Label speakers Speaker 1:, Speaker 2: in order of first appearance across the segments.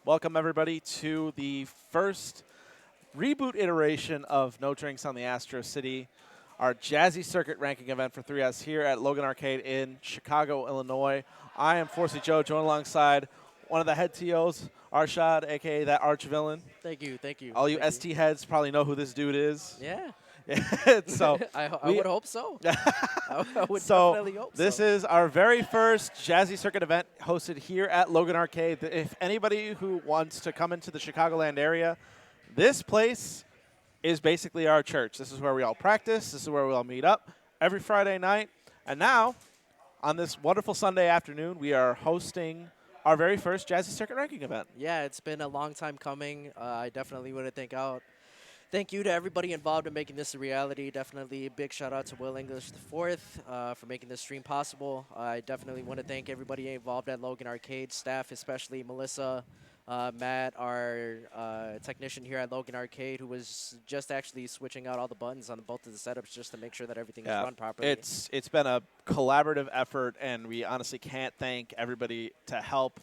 Speaker 1: Welcome, everybody, to the first reboot iteration of No Drinks on the Astro City, our Jazzy Circuit ranking event for 3S here at Logan Arcade in Chicago, Illinois. I am Forsey Joe, joined alongside one of the head TOs, Arshad, a.k.a. that arch villain.
Speaker 2: Thank you, thank you.
Speaker 1: All you
Speaker 2: thank
Speaker 1: ST heads probably know who this dude is.
Speaker 2: Yeah.
Speaker 1: So
Speaker 2: I would hope so. I would
Speaker 1: so
Speaker 2: definitely hope
Speaker 1: this
Speaker 2: so.
Speaker 1: is our very first Jazzy Circuit event hosted here at Logan Arcade. If anybody who wants to come into the Chicagoland area, this place is basically our church. This is where we all practice. This is where we all meet up every Friday night. And now, on this wonderful Sunday afternoon, we are hosting our very first Jazzy Circuit ranking event.
Speaker 2: Yeah, it's been a long time coming. I definitely want to thank you to everybody involved in making this a reality. Definitely a big shout out to Will English IV for making this stream possible. I definitely want to thank everybody involved at Logan Arcade, staff, especially Melissa, Matt, our technician here at Logan Arcade, who was just actually switching out all the buttons on both of the setups just to make sure that everything is run properly.
Speaker 1: It's been a collaborative effort, and we honestly can't thank everybody to help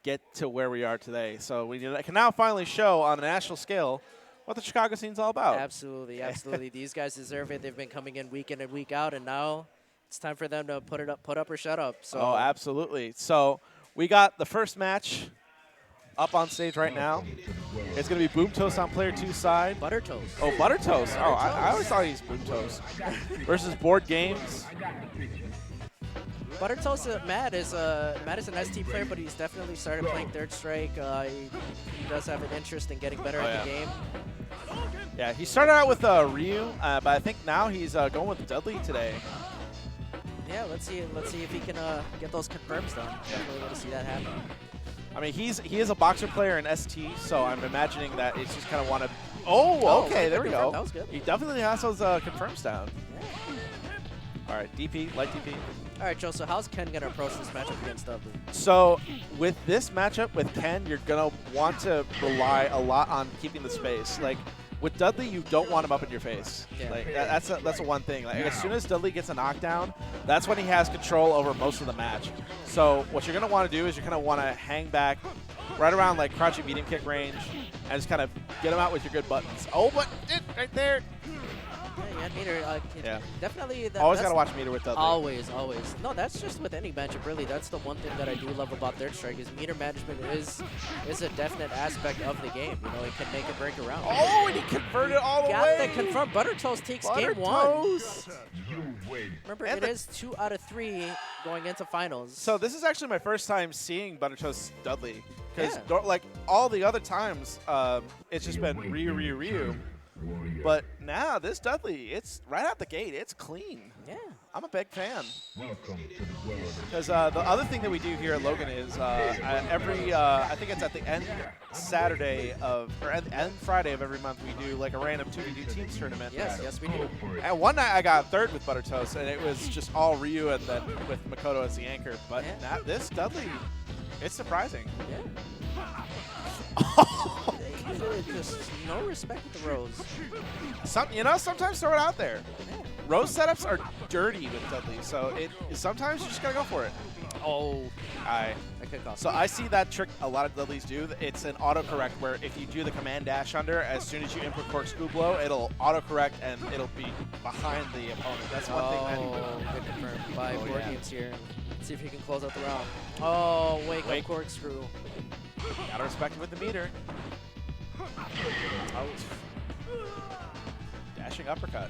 Speaker 1: get to where we are today. So we can now finally show on a national scale what the Chicago scene's all about.
Speaker 2: Absolutely, absolutely. These guys deserve it. They've been coming in week and week out, and now it's time for them to put up or shut up. So.
Speaker 1: Oh, absolutely. So we got the first match up on stage right now. It's going to be Boom Toast on player 2's side.
Speaker 2: Butter Toast.
Speaker 1: Oh, Butter Toast. Oh, I always thought he's Boom Toast. Versus Board Games.
Speaker 2: Butter Toast, Matt is an ST player, but he's definitely started playing Third Strike. He does have an interest in getting better at the game.
Speaker 1: Yeah, he started out with Ryu, but I think now he's going with Dudley today.
Speaker 2: Yeah, let's see if he can get those confirms done. Definitely want to see that happen.
Speaker 1: I mean, he is a boxer player in ST, so I'm imagining that it's just kind of want to. Oh, okay, there we go.
Speaker 2: That was good.
Speaker 1: He definitely has those confirms down.
Speaker 2: Yeah.
Speaker 1: All right, DP, light DP.
Speaker 2: All right, Joe, so how's Ken going to approach this matchup against Dudley?
Speaker 1: So with this matchup with Ken, you're going to want to rely a lot on keeping the space. Like, with Dudley, you don't want him up in your face.
Speaker 2: Yeah.
Speaker 1: Like that's a one thing. Like, as soon as Dudley gets a knockdown, that's when he has control over most of the match. So what you're going to want to do is you're going to want to hang back right around like crouching medium kick range and just kind of get him out with your good buttons. Oh, but right there.
Speaker 2: Yeah, meter.
Speaker 1: Yeah.
Speaker 2: Definitely.
Speaker 1: Always got to watch meter with Dudley.
Speaker 2: Always, always. No, that's just with any matchup, really. That's the one thing that I do love about Third Strike is meter management is a definite aspect of the game. You know, it can make or break around.
Speaker 1: Oh, and he converted all the way.
Speaker 2: Got the confirm. Butter Toast takes game one. Remember,
Speaker 1: And
Speaker 2: it is 2 out of 3 going into finals.
Speaker 1: So this is actually my first time seeing Butter Toast Dudley. Because
Speaker 2: Yeah.
Speaker 1: like all the other times, it's just been Ryu. But now this Dudley, it's right out the gate. It's clean.
Speaker 2: Yeah.
Speaker 1: I'm a big fan. Because the other thing that we do here at Logan is every, I think it's at the end Saturday or end Friday of every month, we do like a random 2v2 teams tournament.
Speaker 2: Yes, we do.
Speaker 1: And one night I got third with Butter Toast, and it was just all Ryu and then with Makoto as the anchor. But
Speaker 2: Yeah.
Speaker 1: this Dudley, it's surprising.
Speaker 2: Yeah. Just no respect with the Rose.
Speaker 1: Sometimes throw it out there.
Speaker 2: Yeah.
Speaker 1: Rose setups are dirty with Dudley, so sometimes you just gotta go for it.
Speaker 2: Oh.
Speaker 1: I
Speaker 2: could cost
Speaker 1: So I see that trick a lot of Dudleys do. It's an autocorrect where if you do the command dash under, as soon as you input corkscrew blow, it'll autocorrect and it'll be behind the opponent. That's one thing that
Speaker 2: good confirmed by Board
Speaker 1: yeah.
Speaker 2: Games here. Let's see if he can close out the round. Oh, wake up corkscrew.
Speaker 1: Gotta respect it with the meter. Oh. Dashing uppercut.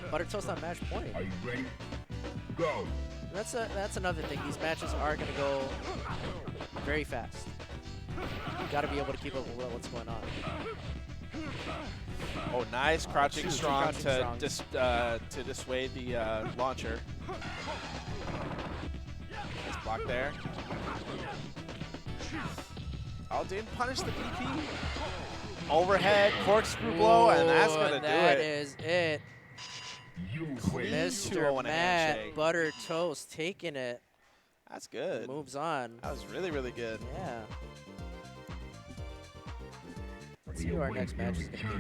Speaker 2: Butter Toast on match point.
Speaker 3: Are you ready? Go.
Speaker 2: That's another thing. These matches are going to go very fast. You got to be able to keep up with what's going on.
Speaker 1: Oh, nice crouching strong
Speaker 2: crouching
Speaker 1: to
Speaker 2: strongs.
Speaker 1: to dissuade the launcher. Nice block there. Oh, didn't punish the DP. Overhead corkscrew blow, and that's gonna do it.
Speaker 2: That is it.
Speaker 1: Clean 2-0
Speaker 2: Mr.
Speaker 1: and a
Speaker 2: Matt
Speaker 1: handshake.
Speaker 2: Butter Toast taking it.
Speaker 1: That's good.
Speaker 2: Moves on.
Speaker 1: That was really, really good.
Speaker 2: Yeah. Let's see who our next match is going to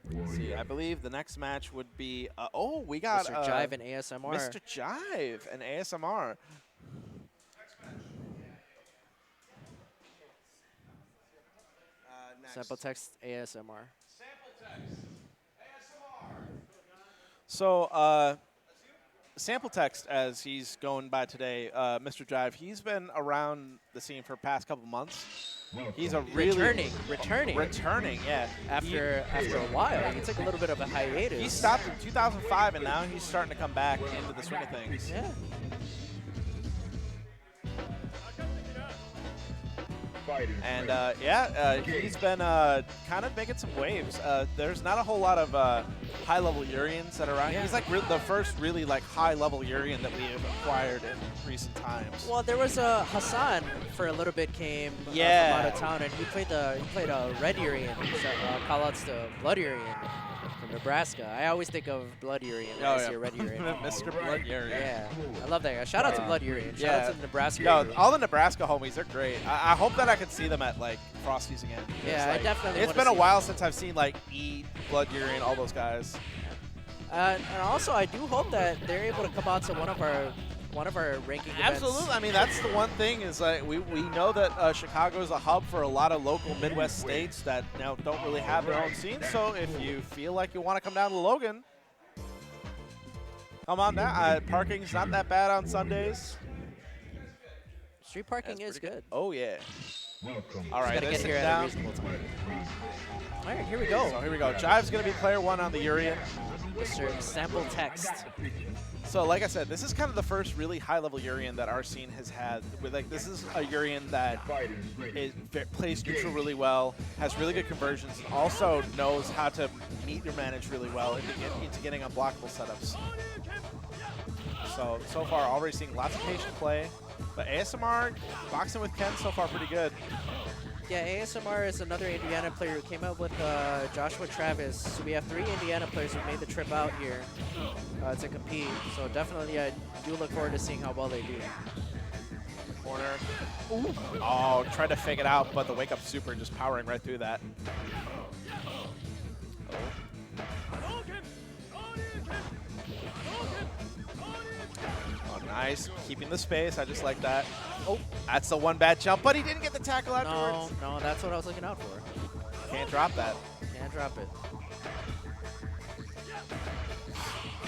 Speaker 2: be.
Speaker 1: Let's see, I believe the next match would be. We got
Speaker 2: Mr. Jive and ASMR.
Speaker 1: Mr. Jive and ASMR.
Speaker 2: Sample text ASMR.
Speaker 1: So, Sample Text, as he's going by today, Mr. Jive, he's been around the scene for the past couple months. He's a really returning, yeah.
Speaker 2: After a while, he took a little bit of a hiatus.
Speaker 1: He stopped in 2005, and now he's starting to come back into the swing of things.
Speaker 2: Yeah.
Speaker 1: And he's been kind of making some waves. There's not a whole lot of high-level Urians that are around.
Speaker 2: Yeah.
Speaker 1: He's like the first really like high-level Urian that we have acquired in recent times.
Speaker 2: Well, there was Hassan for a little bit came from out of town, and he played a red Urian. Call outs to Blood Urian from Nebraska. I always think of Blood Urian when I see a red Urian.
Speaker 1: Mr. Blood Urian.
Speaker 2: Yeah, I love that guy. Shout out to Blood Urian. Shout out to Nebraska.
Speaker 1: No,
Speaker 2: Urian.
Speaker 1: all the Nebraska homies, they're great. I hope that I can see them at like Frosty's again.
Speaker 2: Yeah,
Speaker 1: like,
Speaker 2: I definitely.
Speaker 1: It's been a while since I've seen like E, Blood Urian, all those guys.
Speaker 2: And also, I do hope that they're able to come out to one of our ranking events.
Speaker 1: Absolutely. I mean, that's the one thing is like we know that Chicago is a hub for a lot of local Midwest states that now don't really have their own scene. So if you feel like you want to come down to Logan, come on down. Parking's not that bad on Sundays.
Speaker 2: Street parking is good.
Speaker 1: Oh yeah. All right,
Speaker 2: Gotta get here at a reasonable time. All right, here we go.
Speaker 1: So here we go. Jive's gonna be player one on the Urian.
Speaker 2: Mr. Sample Text.
Speaker 1: So like I said, this is kind of the first really high-level Urian that our scene has had. With like, this is a Urian that plays neutral really well, has really good conversions, and also knows how to meter manage really well into getting unblockable setups. So far, already seeing lots of patient play, but ASMR boxing with Ken so far pretty good.
Speaker 2: Yeah, ASMR is another Indiana player who came out with Joshua Travis. So we have 3 Indiana players who made the trip out here to compete. So definitely, I do look forward to seeing how well they do.
Speaker 1: Corner. Ooh. Oh, tried to fake it out, but the wake-up super just powering right through that. Oh, nice. Keeping the space. I just like that. Oh, that's the one bad jump, but he didn't get the tackle afterwards.
Speaker 2: No, that's what I was looking out for.
Speaker 1: Can't drop that.
Speaker 2: Can't drop it.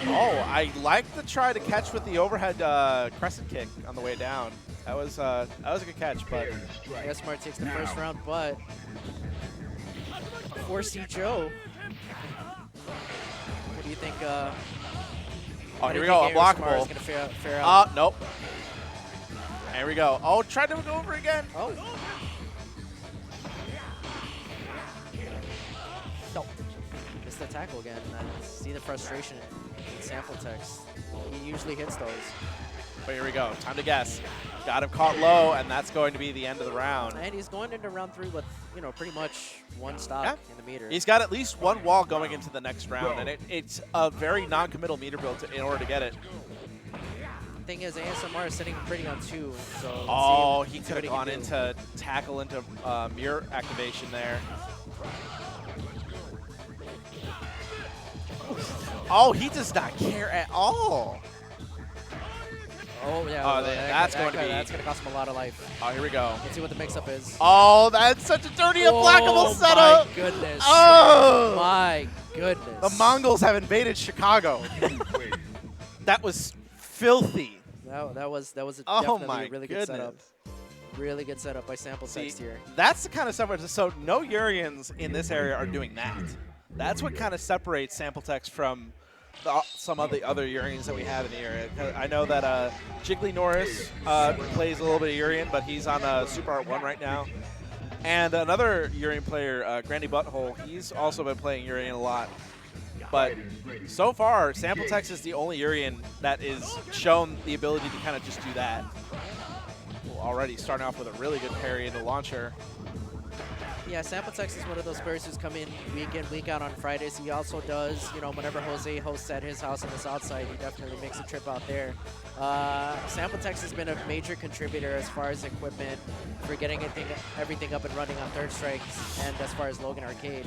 Speaker 1: Oh, I like the try to catch with the overhead crescent kick on the way down. That was a good catch, but
Speaker 2: ASMR takes the first round, but 4C Joe. What do you think?
Speaker 1: Oh, here we go, unblockable.
Speaker 2: Fare out?
Speaker 1: Nope. There we go. Oh, tried to go over again.
Speaker 2: Oh. No. Missed the tackle again. I see the frustration in Sample Text. He usually hits those.
Speaker 1: But here we go. Time to guess. Got him caught low, and that's going to be the end of the round.
Speaker 2: And he's going into round 3 with, pretty much one stop in the meter.
Speaker 1: He's got at least one wall going into the next round, and it's a very non-committal meter build in order to get it.
Speaker 2: Thing is, ASMR is sitting pretty on 2. So
Speaker 1: oh, he could have gone into tackle into mirror activation there. Oh, he does not care at all.
Speaker 2: Oh, yeah.
Speaker 1: Oh, that's going
Speaker 2: to cost him a lot of life.
Speaker 1: Oh, here we go.
Speaker 2: Let's see what the mix-up is.
Speaker 1: Oh, that's such a dirty unblockable setup.
Speaker 2: Oh, my goodness.
Speaker 1: Oh.
Speaker 2: My goodness.
Speaker 1: The Mongols have invaded Chicago. That was filthy.
Speaker 2: That was
Speaker 1: Oh
Speaker 2: definitely a really good setup. Really good setup by Sample Text here.
Speaker 1: That's the kind of stuff. So no Urians in this area are doing that. That's what kind of separates Sample Text from some of the other Urians that we have in the area. I know that Jiggly Norris plays a little bit of Urian, but he's on Super Art 1 right now. And another Urian player, Grandy Butthole, he's also been playing Urian a lot. But so far, Sample Text is the only Urian that is shown the ability to kind of just do that. Already starting off with a really good parry in the launcher.
Speaker 2: Yeah, Sample Text is one of those players who's come in week in, week out on Fridays. He also does, whenever Jose hosts at his house on the south side, he definitely makes a trip out there. Sample Text has been a major contributor as far as equipment for getting everything up and running on Third Strike and as far as Logan Arcade.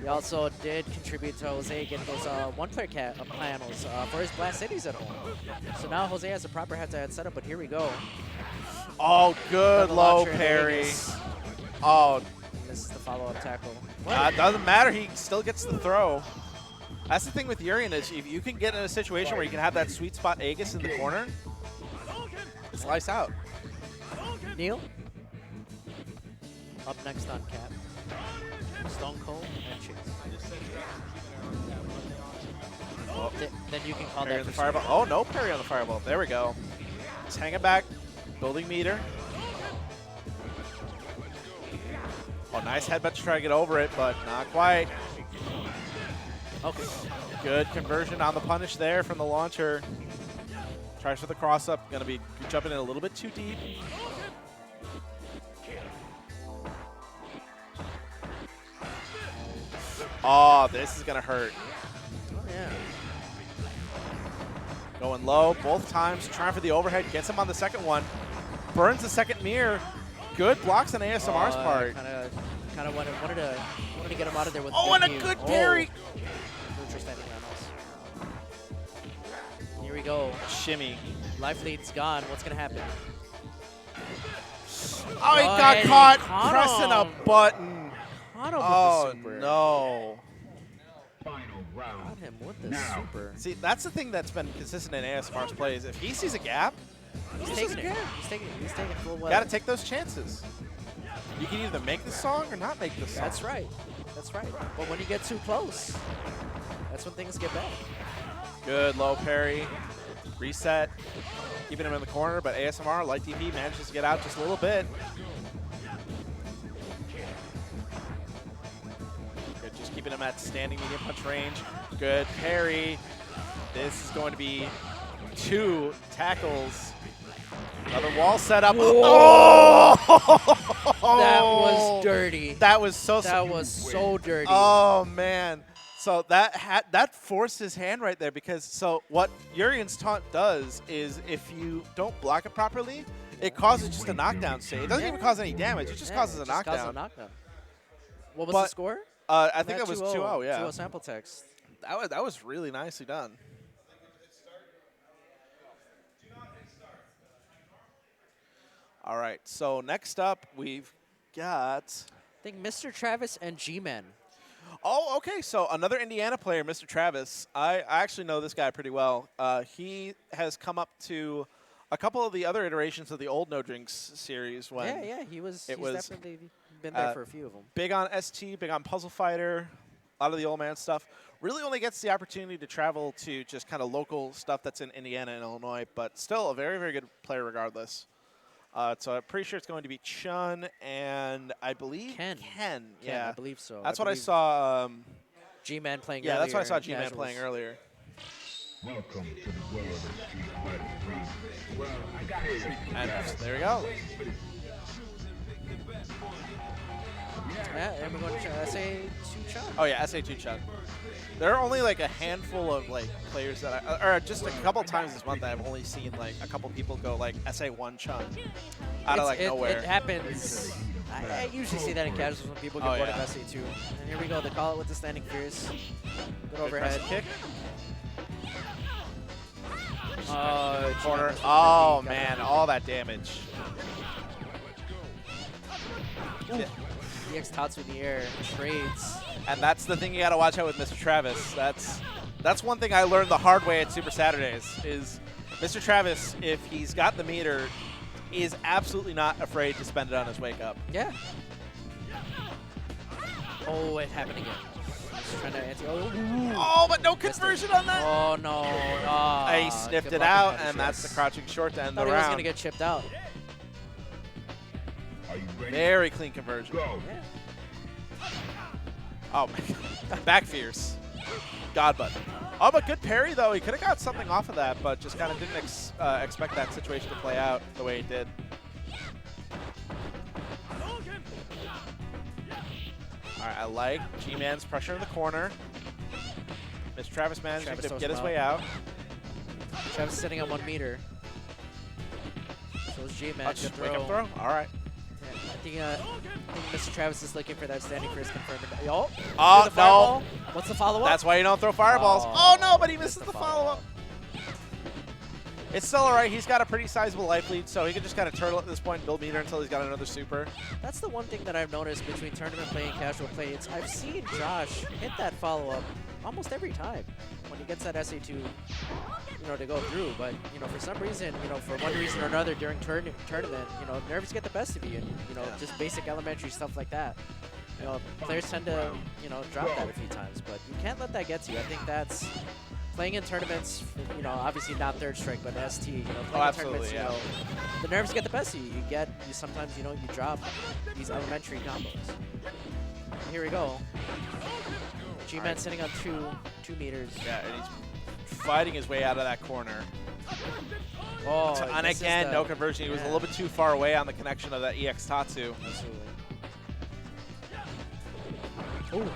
Speaker 2: He also did contribute to Jose getting those one-player panels for his Blast Cities at home. So now Jose has a proper head-to-head setup, but here we go.
Speaker 1: Oh, good low parry. Oh,
Speaker 2: misses the follow-up tackle.
Speaker 1: Doesn't matter. He still gets the throw. That's the thing with Urian is if you can get in a situation where you can have that sweet spot Aegis in the corner, slice out.
Speaker 2: Neil. Up next on Cap. Stone Cold and Chase.
Speaker 1: Oh.
Speaker 2: Then you can call
Speaker 1: Parry
Speaker 2: that
Speaker 1: on the
Speaker 2: for
Speaker 1: fireball. Oh, no parry on the fireball. There we go. Just hanging back, building meter. Oh, nice headbutt to try to get over it, but not quite.
Speaker 2: Okay.
Speaker 1: Good conversion on the punish there from the launcher. Tries for the cross up. Going to be jumping in a little bit too deep. Oh, this is going to hurt.
Speaker 2: Oh, yeah.
Speaker 1: Going low both times. Trying for the overhead. Gets him on the second one. Burns the second mirror. Good blocks on ASMR's part.
Speaker 2: Kind of wanted to get him out of there with.
Speaker 1: Oh, and a good parry.
Speaker 2: Neutral standing on us. Here we go.
Speaker 1: Shimmy.
Speaker 2: Life lead's gone. What's gonna happen?
Speaker 1: Oh, he got caught pressing a button.
Speaker 2: Caught him
Speaker 1: Oh,
Speaker 2: with the super.
Speaker 1: no.
Speaker 3: Final round.
Speaker 2: Caught him with the
Speaker 3: Now.
Speaker 2: super.
Speaker 1: See, that's the thing that's been consistent in ASMR's plays. If he sees a gap,
Speaker 2: He's
Speaker 1: he
Speaker 2: taking
Speaker 1: sees a
Speaker 2: it.
Speaker 1: gap.
Speaker 2: He's taking full
Speaker 1: You
Speaker 2: well.
Speaker 1: got to take those chances. You can either make the song or not make the song.
Speaker 2: That's right. That's right. But when you get too close, that's when things get bad.
Speaker 1: Good low parry. Reset. Keeping him in the corner, but ASMR, light DP, manages to get out just a little bit. Good, just keeping him at standing medium punch range. Good parry. This is going to be 2 tackles. Another wall set up. Oh!
Speaker 2: That was dirty.
Speaker 1: That was so.
Speaker 2: That was so dirty.
Speaker 1: Oh man. So that forced his hand right there because so what Urian's taunt does is if you don't block it properly, it causes just a knockdown state. It doesn't even cause any damage. It just causes a knockdown.
Speaker 2: What was
Speaker 1: But-
Speaker 2: the score?
Speaker 1: I think that was 2-0. Yeah.
Speaker 2: 2-0 sample text.
Speaker 1: That was really nicely done. All right. So next up we've got.
Speaker 2: I think Mr. Travis and G-Man.
Speaker 1: Oh, okay. So another Indiana player, Mr. Travis. I actually know this guy pretty well. He has come up to a couple of the other iterations of the old No Drinks series. When
Speaker 2: He's
Speaker 1: was,
Speaker 2: definitely been there for a few of them.
Speaker 1: big on ST, big on Puzzle Fighter, a lot of the old man stuff. Really only gets the opportunity to travel to just kind of local stuff that's in Indiana and Illinois, but still a very, very good player regardless. So I'm pretty sure it's going to be Chun and I believe Ken. Yeah,
Speaker 2: I believe so.
Speaker 1: That's what I saw.
Speaker 2: G-Man playing
Speaker 1: Yeah,
Speaker 2: earlier.
Speaker 1: that's what I saw
Speaker 2: in
Speaker 1: G-Man
Speaker 2: casuals.
Speaker 1: playing earlier.
Speaker 3: Welcome to the world of Street Fighter 3. Well, I got it.
Speaker 1: And there we go.
Speaker 2: Yeah, and we're going to say 2 Chun.
Speaker 1: Oh yeah, SA2 Chun. There are only like a handful of like players that or just a couple times this month I've only seen like a couple people go like SA1 Chun out of like nowhere.
Speaker 2: It happens. I usually see that in casuals when people get bored of SA2. And here we go. They call it with the standing fierce. Good overhead
Speaker 1: kick.
Speaker 2: Corner.
Speaker 1: Oh man, all that damage. Yeah.
Speaker 2: EX Tatsu in the air. Trades.
Speaker 1: And that's the thing you got to watch out with Mr. Travis. That's one thing I learned the hard way at Super Saturdays is Mr. Travis, if he's got the meter, is absolutely not afraid to spend it on his wake up.
Speaker 2: Yeah. Oh, it happened again. He's trying to anti.
Speaker 1: Oh, but no conversion on that.
Speaker 2: Oh no.
Speaker 1: He sniffed
Speaker 2: good
Speaker 1: it
Speaker 2: luck
Speaker 1: out,
Speaker 2: with that,
Speaker 1: and that's the
Speaker 2: yes.
Speaker 1: crouching short to end
Speaker 2: Thought
Speaker 1: the
Speaker 2: he was
Speaker 1: round.
Speaker 2: gonna get chipped out.
Speaker 3: Are you ready?
Speaker 1: Very clean conversion.
Speaker 3: Go.
Speaker 2: Yeah.
Speaker 1: Oh my god. Back fierce. God button. Oh, but good parry though. He could have got something off of that, but just kind of didn't expect that situation to play out the way it did. All right, I like G-Man's pressure in the corner. Mr. Travis managed to get his way out.
Speaker 2: Travis is sitting on 1 meter. So is G-Man.
Speaker 1: Wake up throw. All right.
Speaker 2: Yeah, I think Mr. Travis is looking for that standing first confirmed. Yo.
Speaker 1: Oh,
Speaker 2: the fireball. What's the follow-up?
Speaker 1: That's why you don't throw fireballs.
Speaker 2: Oh,
Speaker 1: Oh no, but he misses the follow-up. It's still all right. He's got a pretty sizable life lead, so he can just kind of turtle at this point and build meter until he's got another super.
Speaker 2: That's the one thing that I've noticed between tournament play and casual play. It's I've seen Josh hit that follow-up almost every time when he gets that SA2, to go through. But, for some reason, for one reason or another during tournament, nerves get the best of you, and, just basic elementary stuff like that. Players tend to, drop that a few times, but you can't let that get to you. I think that's playing in tournaments, obviously not third strike, but ST, playing in tournaments, the nerves get the best of you. You sometimes, you drop these elementary combos. Here we go. G-Man sitting on 2 meters.
Speaker 1: Yeah, and he's fighting his way out of that corner.
Speaker 2: Oh,
Speaker 1: And again, no conversion. He was a little bit too far away on the connection of that EX Tatsu.
Speaker 2: Absolutely. Ooh,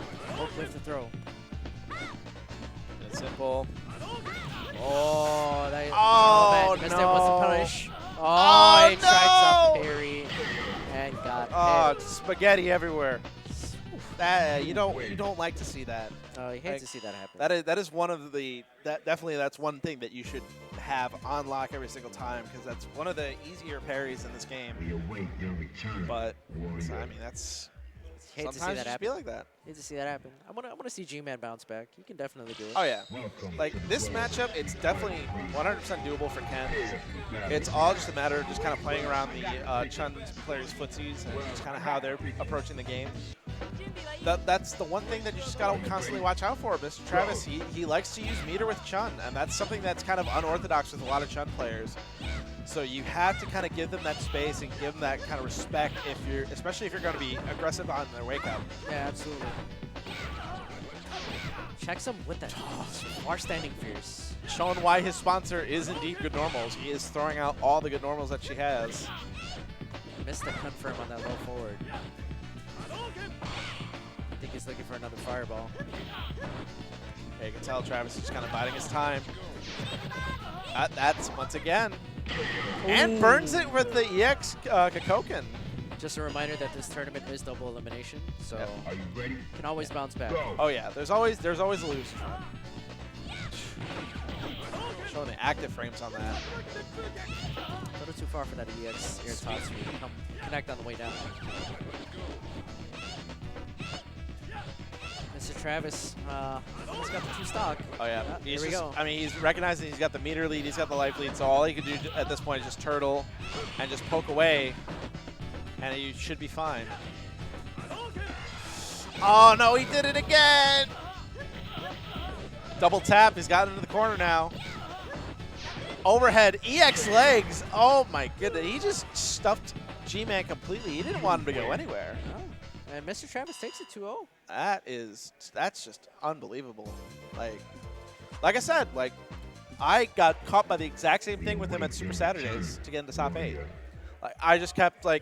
Speaker 2: with the throw.
Speaker 1: It's simple.
Speaker 2: Oh, that is,
Speaker 1: Oh,
Speaker 2: man, missed
Speaker 1: no.
Speaker 2: it. What's the punish?
Speaker 1: Oh,
Speaker 2: He tried
Speaker 1: no.
Speaker 2: to parry and got
Speaker 1: Oh,
Speaker 2: hit.
Speaker 1: spaghetti everywhere. That you don't like to see that.
Speaker 2: Oh, you hate to see that happen.
Speaker 1: That is one of the definitely that's one thing that you should have on lock every single time, because that's one of the easier parries in this game.
Speaker 3: We await your return.
Speaker 1: But
Speaker 3: warrior.
Speaker 1: I mean, that's
Speaker 2: Hate to see
Speaker 1: sometimes
Speaker 2: that
Speaker 1: it just
Speaker 2: happen.
Speaker 1: be like that.
Speaker 2: Hate to see that happen. I want to see G-Man bounce back. He can definitely do it.
Speaker 1: Oh yeah,
Speaker 3: Welcome
Speaker 1: like
Speaker 3: to the
Speaker 1: this
Speaker 3: world of
Speaker 1: matchup, it's definitely 100% doable for Ken. It's all just a matter of just kind of playing around the Chun players' footsies and just kind of how they're approaching the game. That's the one thing that you just got to constantly watch out for. Mr. Travis, he likes to use meter with Chun, and that's something that's kind of unorthodox with a lot of Chun players. So you have to kind of give them that space and give them that kind of respect, especially if you're going to be aggressive on their wake up.
Speaker 2: Yeah, absolutely. Checks him with that far standing fierce.
Speaker 1: Showing why his sponsor is indeed Good Normals. He is throwing out all the Good Normals that she has.
Speaker 2: Missed the confirm on that low forward. I think he's looking for another fireball.
Speaker 1: Yeah, you can tell Travis is just kind of biding his time. That's once again. And burns it with the EX Kakoken.
Speaker 2: Just a reminder that this tournament is double elimination, so
Speaker 3: Are you ready?
Speaker 2: can always bounce back.
Speaker 3: Go.
Speaker 1: Oh yeah, there's always a loser. Showing the active frames on that.
Speaker 2: A little too far for that EX air Tatsu to come connect on the way down. Mr. Travis, he's got the 2 stock.
Speaker 1: Oh yeah,
Speaker 2: Here we go.
Speaker 1: I mean, he's recognizing he's got the meter lead, he's got the life lead, so all he can do at this point is just turtle and just poke away, and you should be fine. Oh no, he did it again! Double tap, he's got into the corner now. Overhead, EX legs. Oh my goodness, he just stuffed G-Man completely. He didn't want him to go anywhere.
Speaker 2: Oh, and Mr. Travis takes it 2-0.
Speaker 1: That's just unbelievable. Like I said, I got caught by the exact same thing with him at Super Saturdays to get into top 8. Like I just kept the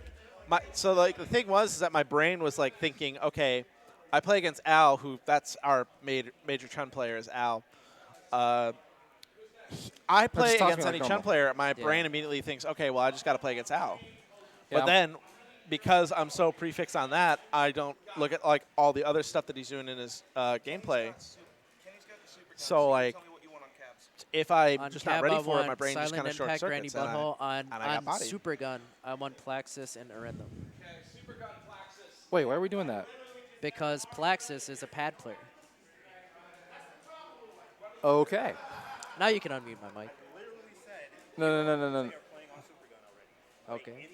Speaker 1: thing was is that my brain was thinking, okay, I play against Al, who that's our major Chun player is Al. I play against any Chun player, my brain immediately thinks, okay, well I just got to play against Al.
Speaker 4: Yeah.
Speaker 1: But then, because I'm so prefixed on that, I don't look at all the other stuff that he's doing in his gameplay. So if I'm
Speaker 2: On
Speaker 1: just
Speaker 2: Cab,
Speaker 1: not ready
Speaker 2: I
Speaker 1: for it, my
Speaker 2: want
Speaker 1: brain just
Speaker 2: Silent
Speaker 1: kind of short
Speaker 2: Impact, Granny
Speaker 1: circuits.
Speaker 2: Butthole.
Speaker 1: I got
Speaker 2: On
Speaker 1: bodied.
Speaker 2: Super Gun, I want Plaxis and Arendum.
Speaker 4: Wait, why are we doing that?
Speaker 2: Because Plaxis is a pad player.
Speaker 4: Okay.
Speaker 2: Now you can unmute my mic.
Speaker 4: No.
Speaker 2: Okay.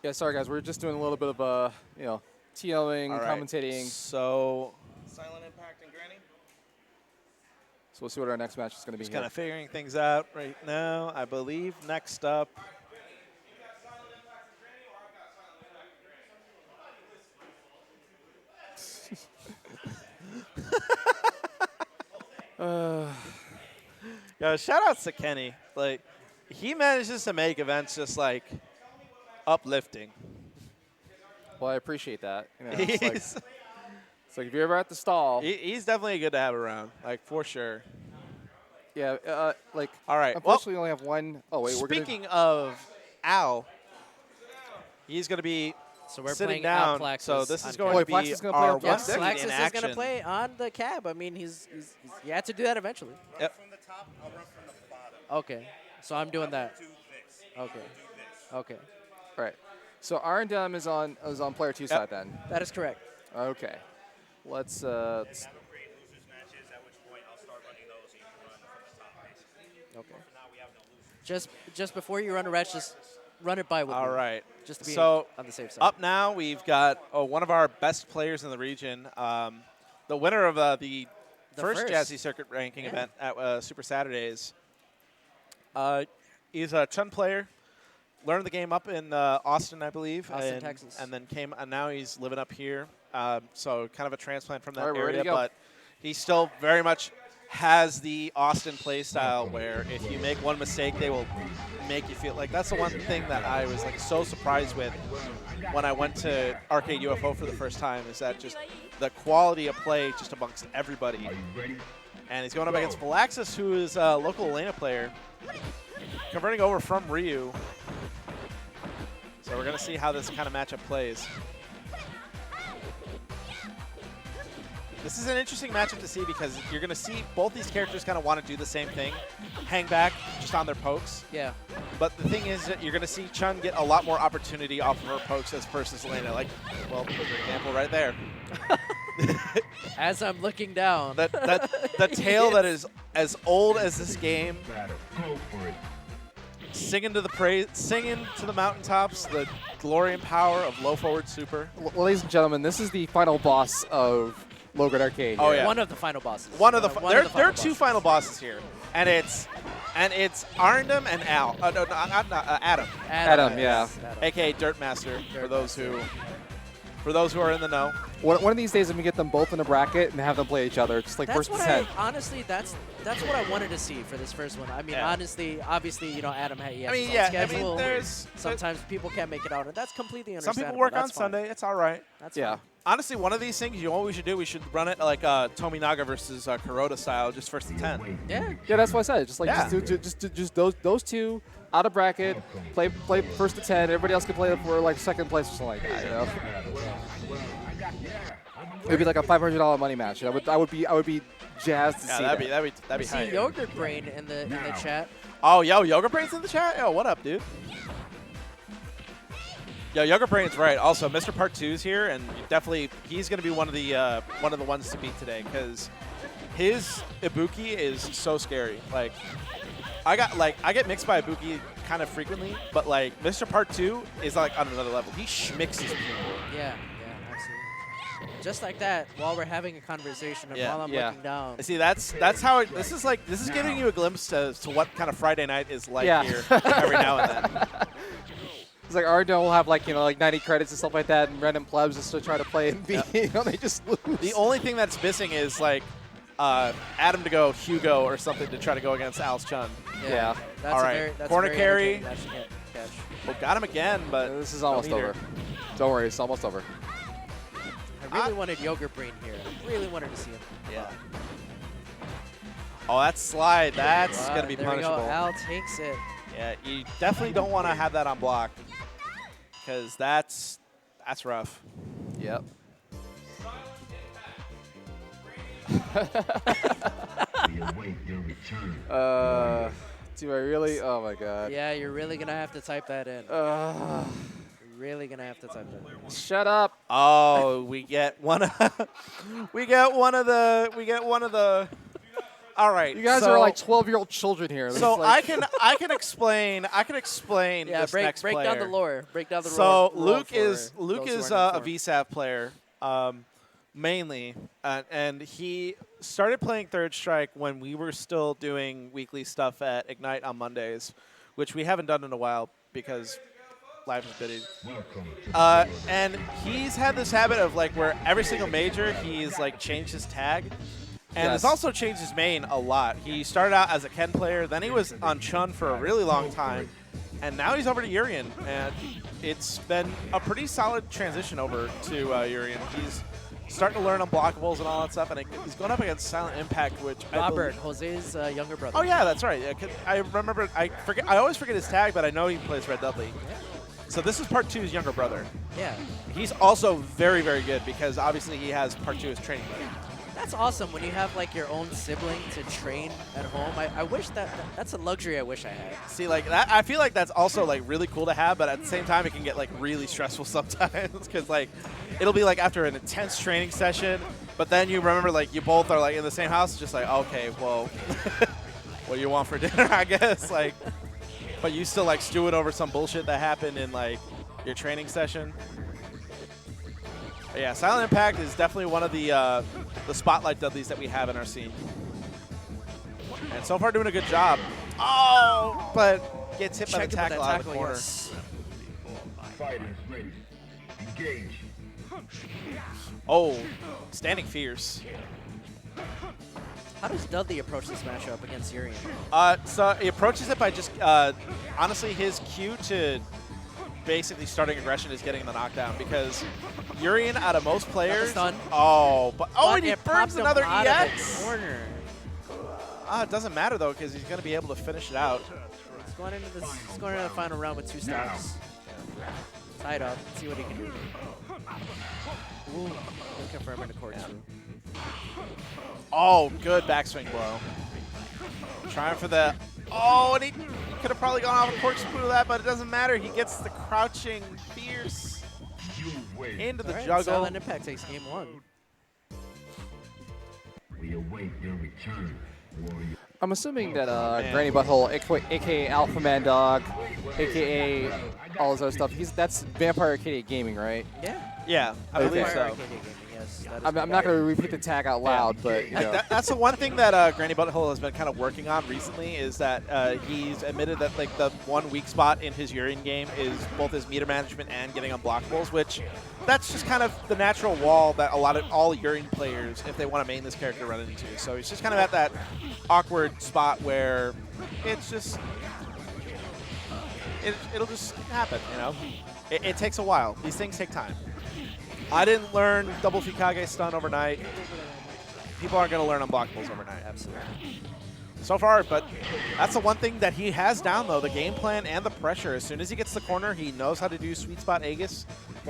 Speaker 4: Yeah, sorry guys, we're just doing a little bit of TLing,
Speaker 1: All right.
Speaker 4: commentating.
Speaker 1: So
Speaker 5: Silent Impact and Granny?
Speaker 4: So we'll see what our next match is going to be.
Speaker 1: just kind of figuring things out right now. I believe next up. Yo, shout out to Kenny. He manages to make events just uplifting.
Speaker 4: Well, I appreciate that.
Speaker 1: He's,
Speaker 4: It's like if you're ever at the stall,
Speaker 1: he's definitely good to have around, for sure.
Speaker 4: yeah,
Speaker 1: All right. Well,
Speaker 4: unfortunately we only have one. Oh wait, we're
Speaker 1: speaking of Al, he's going to be
Speaker 2: So we're
Speaker 1: sitting
Speaker 2: playing out
Speaker 1: down.
Speaker 2: Plaxis
Speaker 1: So this
Speaker 2: on
Speaker 1: is
Speaker 2: Cab.
Speaker 1: going
Speaker 4: Oh,
Speaker 1: to
Speaker 4: wait,
Speaker 1: be
Speaker 4: Plaxis is gonna play
Speaker 1: our
Speaker 4: on
Speaker 2: Yeah,
Speaker 1: one
Speaker 4: Plaxis?
Speaker 1: second in
Speaker 2: Plaxis is
Speaker 1: action.
Speaker 2: going to play on the Cab. I mean, he had to do that eventually.
Speaker 1: Yep.
Speaker 5: From the top, I'll run from the bottom.
Speaker 2: Okay. So I'm doing that. Okay. Okay.
Speaker 4: Right. So Iron Dome is on player 2 side then.
Speaker 2: That is correct.
Speaker 4: Okay. Let's
Speaker 5: Create losers matches, at which point I'll start running those and you can run from the top, basically.
Speaker 2: Okay.
Speaker 5: For now, we have no losers.
Speaker 2: Just before you run a ratch, just run it by with me.
Speaker 1: All right.
Speaker 2: Just to be
Speaker 1: So
Speaker 2: on the safe side.
Speaker 1: up now, we've got one of our best players in the region, the winner of the first Jazzy Circuit ranking event at Super Saturdays. He's a Chun player. Learned the game up in Austin, I believe,
Speaker 2: Austin, Texas.
Speaker 1: and then and now he's living up here. So kind of a transplant from that
Speaker 4: All right, we're ready
Speaker 1: area,
Speaker 4: to go.
Speaker 1: but he still very much has the Austin play style where if you make one mistake, they will make you feel like that's the one thing that I was like so surprised with when I went to Arcade UFO for the first time is that just the quality of play just amongst everybody.
Speaker 3: Are you ready?
Speaker 1: And he's going up against Valaxis, who is a local Elena player, converting over from Ryu. So we're going to see how this kind of matchup plays. This is an interesting matchup to see because you're going to see both these characters kind of want to do the same thing, hang back just on their pokes.
Speaker 2: Yeah.
Speaker 1: But the thing is that you're going to see Chun get a lot more opportunity off of her pokes as versus Elena. Like, well, for example, right there.
Speaker 2: As I'm looking down.
Speaker 1: The tail that is as old as this game,
Speaker 3: Battle. Go for it.
Speaker 1: singing to the mountaintops, the glory and power of low forward super.
Speaker 4: ladies and gentlemen, this is the final boss of Logan Arcade.
Speaker 1: Oh,
Speaker 4: here.
Speaker 1: yeah.
Speaker 2: One of the final bosses.
Speaker 1: One of the there are two
Speaker 2: bosses.
Speaker 1: final bosses here, and it's Arndam and Adam,
Speaker 4: Adam, yeah.
Speaker 1: aka Dirt Master for those who are in the know.
Speaker 4: One of these days, I'm gonna get them both in a bracket and have them play each other, just like
Speaker 2: That's
Speaker 4: first
Speaker 2: what
Speaker 4: to 10.
Speaker 2: honestly, that's what I wanted to see for this first one. I mean,
Speaker 1: Yeah.
Speaker 2: honestly, obviously, you know, Adam had
Speaker 1: I mean,
Speaker 2: his own
Speaker 1: yeah, I
Speaker 2: schedule.
Speaker 1: mean, there's
Speaker 2: Sometimes people can't make it out, and that's completely
Speaker 1: some
Speaker 2: understandable.
Speaker 1: people work on
Speaker 2: That's fine.
Speaker 1: Sunday. It's all right.
Speaker 2: That's
Speaker 4: Yeah.
Speaker 2: fine.
Speaker 1: Honestly, one of these things, you know what we should do? We should run it like Tominaga versus Kuroda style, just first to 10.
Speaker 2: Yeah.
Speaker 4: Yeah, that's what I said. Just like
Speaker 1: Yeah.
Speaker 4: just those two out of bracket, play first to 10. Everybody else can play for like second place or something like that. You know, it'd be like a $500 money match. I would be jazzed to see
Speaker 1: Yeah,
Speaker 4: that.
Speaker 1: that'd be
Speaker 2: See
Speaker 1: hype.
Speaker 2: Yogurt Brain in the chat.
Speaker 1: Oh, yo, Yoga Brain's in the chat? Yo, what up, dude? Yo, Yoga Brain's right. Also, Mr. Part 2's here, and definitely he's going to be one of the ones to beat today because his Ibuki is so scary. Like, I get mixed by Ibuki kind of frequently, but like Mr. Part 2 is like on another level. He schmicks his people.
Speaker 2: Yeah, absolutely. Just like that, while we're having a conversation and
Speaker 1: Yeah.
Speaker 2: while I'm
Speaker 4: Yeah.
Speaker 2: looking down.
Speaker 1: See, that's how this is giving you a glimpse as to what kind of Friday night is like
Speaker 4: Yeah.
Speaker 1: here every now and then.
Speaker 4: It's like Ardo will have like 90 credits and stuff like that, and random plebs just to try to play and beat. They just lose.
Speaker 1: The only thing that's missing is like Adam to go Hugo or something to try to go against Al's Chun.
Speaker 4: Yeah.
Speaker 2: That's
Speaker 1: All
Speaker 2: a
Speaker 1: right.
Speaker 2: very, that's
Speaker 1: Corner
Speaker 2: a very
Speaker 1: carry.
Speaker 2: entertaining match to catch.
Speaker 1: Well, got him again, but
Speaker 4: This is
Speaker 1: no
Speaker 4: almost
Speaker 1: meter.
Speaker 4: over. Don't worry, it's almost over.
Speaker 2: I really wanted Yogurt Brain here. I really wanted to see him.
Speaker 1: Yeah. Oh, that slide. That's going to be
Speaker 2: there
Speaker 1: punishable.
Speaker 2: We go. Al takes it.
Speaker 1: Yeah, you definitely don't want to have that on block because that's rough.
Speaker 4: Yep.
Speaker 3: We await your return.
Speaker 4: Do I really? Oh my god.
Speaker 2: Yeah, you're really going to have to type that in. You're really going to have to type that in.
Speaker 4: Shut up.
Speaker 1: Oh, we get one of we get one of the All right.
Speaker 4: You guys
Speaker 1: so,
Speaker 4: are like 12-year-old children here. This
Speaker 1: So
Speaker 4: is like,
Speaker 1: I can explain
Speaker 2: Yeah,
Speaker 1: this
Speaker 2: break
Speaker 1: next
Speaker 2: down
Speaker 1: player.
Speaker 2: the lore. Break down the
Speaker 1: So
Speaker 2: lore.
Speaker 1: Luke
Speaker 2: for
Speaker 1: is
Speaker 2: those who
Speaker 1: a
Speaker 2: aren't informed.
Speaker 1: VSAV player, mainly, and he started playing Third Strike when we were still doing weekly stuff at Ignite on Mondays, which we haven't done in a while because life is busy.
Speaker 3: Welcome to
Speaker 1: And he's had this habit of like where every single major he's like changed his tag. And
Speaker 4: Yes.
Speaker 1: has also changed his main a lot. He started out as a Ken player, then he was on Chun for a really long time, and now he's over to Urian. And it's been a pretty solid transition over to Urian. He's starting to learn unblockables and all that stuff, and he's going up against Silent Impact, which
Speaker 2: Robert, Jose's younger brother.
Speaker 1: Oh yeah, that's right. Yeah, I remember. I always forget his tag, but I know he plays Red Dudley. So this is Part 2's younger brother.
Speaker 2: Yeah.
Speaker 1: He's also very, very good because obviously he has Part 2 as training buddy.
Speaker 2: That's awesome when you have like your own sibling to train at home. I wish that's a luxury I wish I had.
Speaker 1: See, like that, I feel like that's also like really cool to have, but at the same time, it can get like really stressful sometimes because like it'll be like after an intense training session, but then you remember like you both are like in the same house, just like okay, well, what do you want for dinner? I guess like, but you still like stewing over some bullshit that happened in like your training session. But yeah, Silent Impact is definitely one of the spotlight Dudleys that we have in our scene. And so far doing a good job. Oh, but gets hit by the tackle out of the corner.
Speaker 2: Yes.
Speaker 3: Fighters ready. Engage.
Speaker 1: Oh, standing fierce.
Speaker 2: How does Dudley approach this matchup against Urian?
Speaker 1: So he approaches it by just, honestly, his cue to basically starting aggression is getting the knockdown because Urian, out of most players,
Speaker 2: stun.
Speaker 1: And he burns another EX.
Speaker 2: Corner.
Speaker 1: It doesn't matter though because he's going to be able to finish it out.
Speaker 2: He's going into the final round with 2 stocks. Tied up. Let's see what he can do. Ooh, he'll confirm in the corkscrew.
Speaker 1: Oh, good backswing blow. Trying for the. Oh, and he could have probably gone off a corkscrew to that, but it doesn't matter. He gets the crouching fierce into the juggle.
Speaker 2: Silent Impact takes game 1.
Speaker 3: We await your return, warrior.
Speaker 4: I'm assuming that Granny Butthole, aka Alpha Man Dog, aka all this other stuff, that's Vampire Arcade Gaming, right?
Speaker 2: Yeah.
Speaker 1: Yeah, I believe
Speaker 4: Okay.
Speaker 1: so.
Speaker 2: Arcade gaming, yes, that is
Speaker 4: I'm not going to repeat the tag out loud, but you know.
Speaker 1: That's the one thing that Granny Butthole has been kind of working on recently is that he's admitted that like the one weak spot in his Urian game is both his meter management and getting unblockables, which that's just kind of the natural wall that all Urian players, if they want to main this character, run into. So he's just kind of at that awkward spot where it's just it'll just happen, you know. It takes a while. These things take time. I didn't learn double Fukage stun overnight. People aren't going to learn unblockables overnight.
Speaker 2: Absolutely.
Speaker 1: So far, but that's the one thing that he has down, though, the game plan and the pressure. As soon as he gets the corner, he knows how to do sweet spot Aegis.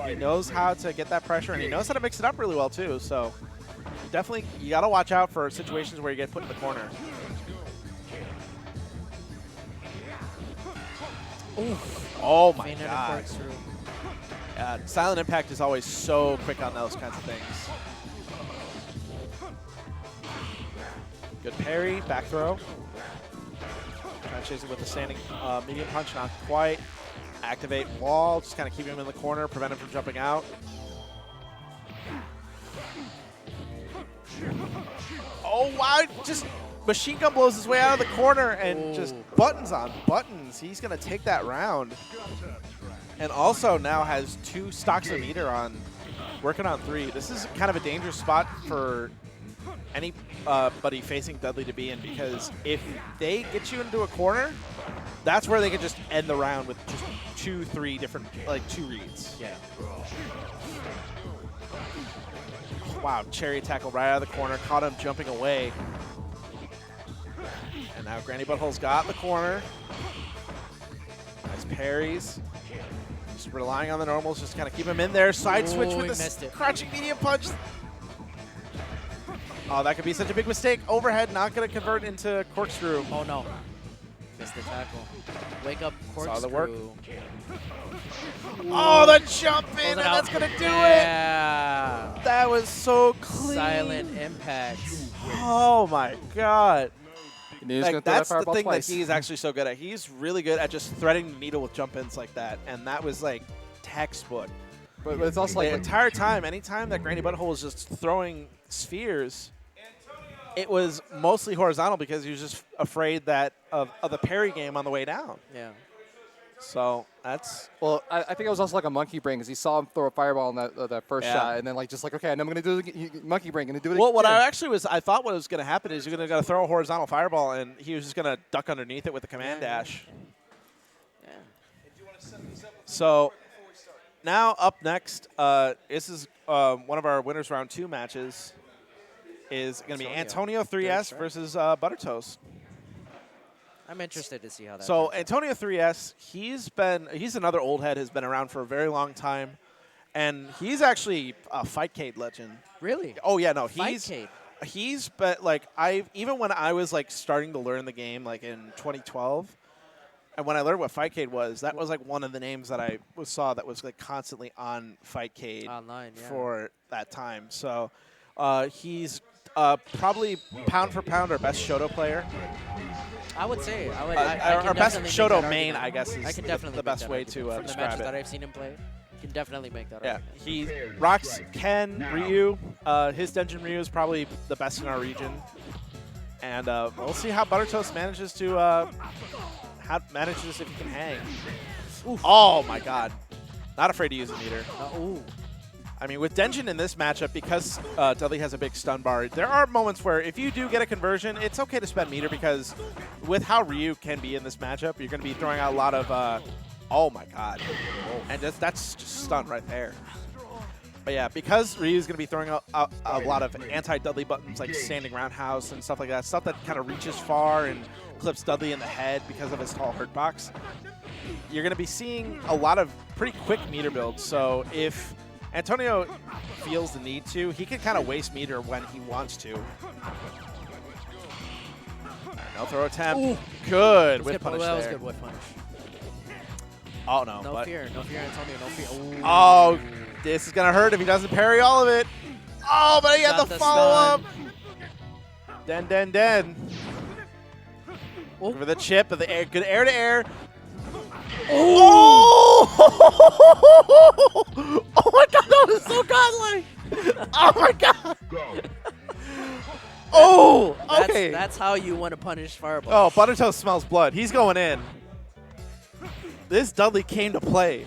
Speaker 1: He knows how to get that pressure, and he knows how to mix it up really well, too. So definitely, you got to watch out for situations where you get put in the corner. Oof. Oh, my
Speaker 2: Feign
Speaker 1: God.
Speaker 2: under corkscrew.
Speaker 1: Silent Impact is always so quick on those kinds of things. Good parry, back throw. Trying to chase it with a standing medium punch, not quite. Activate wall, just kind of keep him in the corner, prevent him from jumping out. Oh, wow, just machine gun blows his way out of the corner and just buttons on buttons. He's going to take that round. And also now has 2 stocks of meter on, working on 3. This is kind of a dangerous spot for anybody facing Dudley to be in because if they get you into a corner, that's where they can just end the round with just 2-3 different, like 2 reads.
Speaker 2: Yeah.
Speaker 1: Wow, cherry tackle right out of the corner, caught him jumping away. And now Granny Butthole's got the corner. Nice parries. Just relying on the normals, just kind of keep him in there. Side switch with the crouching medium punch. Oh, that could be such a big mistake. Overhead, not going to convert into corkscrew.
Speaker 2: Oh, no. Missed the tackle. Wake up corkscrew.
Speaker 1: Saw the work. Oh, the jump in, and that's going to do it.
Speaker 2: Yeah.
Speaker 1: That was so clean.
Speaker 2: Silent Impact.
Speaker 1: Oh, my God.
Speaker 4: Like,
Speaker 1: that's the thing that he's actually so good at. He's really good at just threading the needle with jump-ins like that, and that was like textbook.
Speaker 4: But it's also like
Speaker 1: the entire time, anytime that Granny Butthole was just throwing spheres, it was mostly horizontal because he was just afraid that of the parry game on the way down.
Speaker 2: Yeah.
Speaker 1: So that's
Speaker 4: well, I think it was also like a monkey brain because he saw him throw a fireball in that first shot, and then like just like okay, and I'm gonna do the monkey brain, gonna do it.
Speaker 1: Well, what
Speaker 2: I
Speaker 1: thought what was gonna happen is you're gonna throw a horizontal fireball, and he was just gonna duck underneath it with the command dash.
Speaker 2: Yeah.
Speaker 1: So now up next, this is one of our winners round 2 matches. Is gonna be Antonio 3S versus Butter Toast.
Speaker 2: I'm interested to see how that
Speaker 1: So
Speaker 2: turns out.
Speaker 1: Antonio 3S, he's another old head, has been around for a very long time, and he's actually a Fightcade legend.
Speaker 2: Really?
Speaker 1: Oh yeah, no, he's
Speaker 2: Fightcade.
Speaker 1: But like even when I was like starting to learn the game, like in 2012, and when I learned what Fightcade was, that was like one of the names that I saw that was like constantly on Fightcade
Speaker 2: Online, yeah.
Speaker 1: for that time. So he's probably pound for pound our best Shoto player.
Speaker 2: I would say. I can
Speaker 1: Our best
Speaker 2: definitely make
Speaker 1: Shoto
Speaker 2: that
Speaker 1: main,
Speaker 2: argument.
Speaker 1: I guess,
Speaker 2: I
Speaker 1: is
Speaker 2: can definitely
Speaker 1: the
Speaker 2: make
Speaker 1: best
Speaker 2: that
Speaker 1: way
Speaker 2: argument.
Speaker 1: to
Speaker 2: From the
Speaker 1: describe
Speaker 2: matches
Speaker 1: it.
Speaker 2: that I've seen him play, can definitely make that
Speaker 1: Yeah,
Speaker 2: argument.
Speaker 1: he rocks Ken, Ryu. His Dungeon Ryu is probably the best in our region. And we'll see how Buttertoast manages to manages if he can hang.
Speaker 2: Oof.
Speaker 1: Oh my God! Not afraid to use a meter.
Speaker 2: Ooh.
Speaker 1: I mean, with Denjin in this matchup, because Dudley has a big stun bar, there are moments where if you do get a conversion, it's okay to spend meter because with how Ryu can be in this matchup, you're going to be throwing out a lot of, oh my God. And that's just stun right there. But yeah, because Ryu's going to be throwing out a lot of anti-Dudley buttons like standing roundhouse and stuff like that, stuff that kind of reaches far and clips Dudley in the head because of his tall hurt box, you're going to be seeing a lot of pretty quick meter builds. So if Antonio feels the need to, he can kind of waste meter when he wants to. All right, no throw attempt.
Speaker 2: Ooh.
Speaker 1: Good whip punish
Speaker 2: That was
Speaker 1: there.
Speaker 2: good whip punish.
Speaker 1: Oh, no.
Speaker 2: No
Speaker 1: but
Speaker 2: fear, Antonio, no fear. Ooh.
Speaker 1: Oh, this is going to hurt if he doesn't parry all of it. Oh, but he had
Speaker 2: Got
Speaker 1: the
Speaker 2: the
Speaker 1: follow-up.
Speaker 2: stun.
Speaker 1: Den.
Speaker 2: Oh.
Speaker 1: For the chip, but the air, good air-to-air.
Speaker 2: Oh!
Speaker 1: Oh my God, that was so godlike! Oh my God!
Speaker 3: Go.
Speaker 1: Oh, okay.
Speaker 2: That's how you want to punish Fireball.
Speaker 1: Oh, Buttertoast smells blood. He's going in. This Dudley came to play.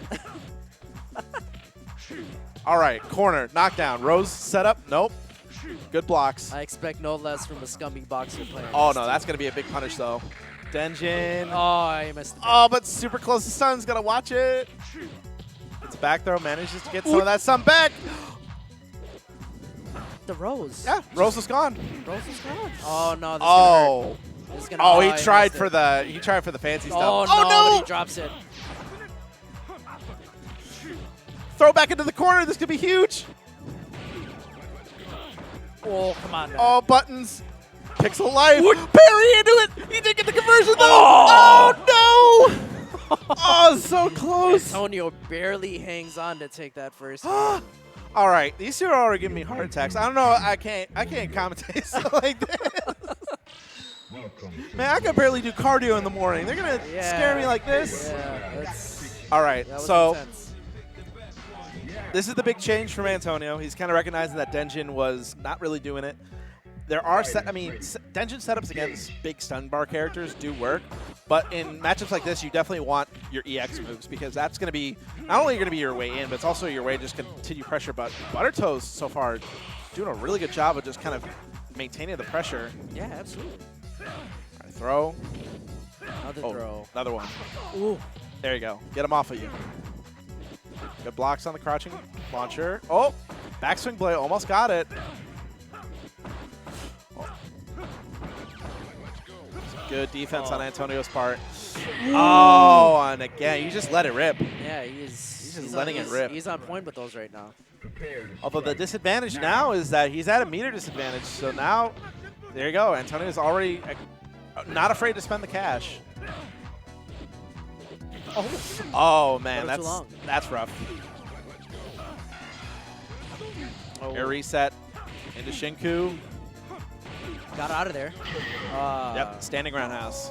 Speaker 1: All right, corner, knockdown. Rose setup, nope. Good blocks.
Speaker 2: I expect no less from a scummy boxer player.
Speaker 1: Oh no, that's gonna be a big punish though. Denjin.
Speaker 2: Oh, I missed it.
Speaker 1: Oh, but super close to Sun's gonna watch it. It's a back throw, manages to get some of that Sun back.
Speaker 2: The Rose.
Speaker 1: Yeah, Rose is gone.
Speaker 2: Rose is gone. Oh no, this
Speaker 1: Oh.
Speaker 2: is gonna
Speaker 1: Oh,
Speaker 2: hurt.
Speaker 1: he tried
Speaker 2: missed
Speaker 1: for
Speaker 2: it.
Speaker 1: the fancy
Speaker 2: Oh
Speaker 1: stuff.
Speaker 2: no,
Speaker 1: Oh
Speaker 2: but he
Speaker 1: no!
Speaker 2: drops it.
Speaker 1: Throw back into the corner. This could be huge.
Speaker 2: Oh, come on now.
Speaker 1: Oh, buttons. Pixel life. Parry into it. He didn't get the conversion though. Oh, no. Oh, so close.
Speaker 2: Antonio barely hangs on to take that first.
Speaker 1: All right, these two are already giving me heart attacks. I don't know. I can't commentate stuff like this.
Speaker 3: Welcome.
Speaker 1: Man, I can barely do cardio in the morning. They're gonna scare me like this.
Speaker 2: Yeah, that's,
Speaker 1: All right,
Speaker 2: that was
Speaker 1: so
Speaker 2: intense.
Speaker 1: this is the big change from Antonio. He's kind of recognizing that Denjin was not really doing it. There are, Denjin setups against big stun bar characters do work, but in matchups like this, you definitely want your EX moves because that's going to be not only going to be your way in, but it's also your way to just continue pressure. But Buttertoast so far doing a really good job of just kind of maintaining the pressure.
Speaker 2: Yeah, absolutely.
Speaker 1: All right, throw.
Speaker 2: Another
Speaker 1: Oh,
Speaker 2: throw.
Speaker 1: another one.
Speaker 2: Ooh.
Speaker 1: There you go. Get him off of you. Good blocks on the crouching launcher. Oh, backswing blade. Almost got it. Good defense on Antonio's part. Oh, and again, you just let it rip.
Speaker 2: Yeah, he's
Speaker 1: just letting it rip.
Speaker 2: He's on point with those right now.
Speaker 3: Prepare to
Speaker 1: Although the
Speaker 3: strike.
Speaker 1: disadvantage now is that he's at a meter disadvantage. So now, there you go. Antonio's already not afraid to spend the cash. Oh man,
Speaker 2: Put it too long.
Speaker 1: that's rough.
Speaker 2: Oh,
Speaker 1: Air reset into Shinku.
Speaker 2: got out of there.
Speaker 1: Yep, standing roundhouse.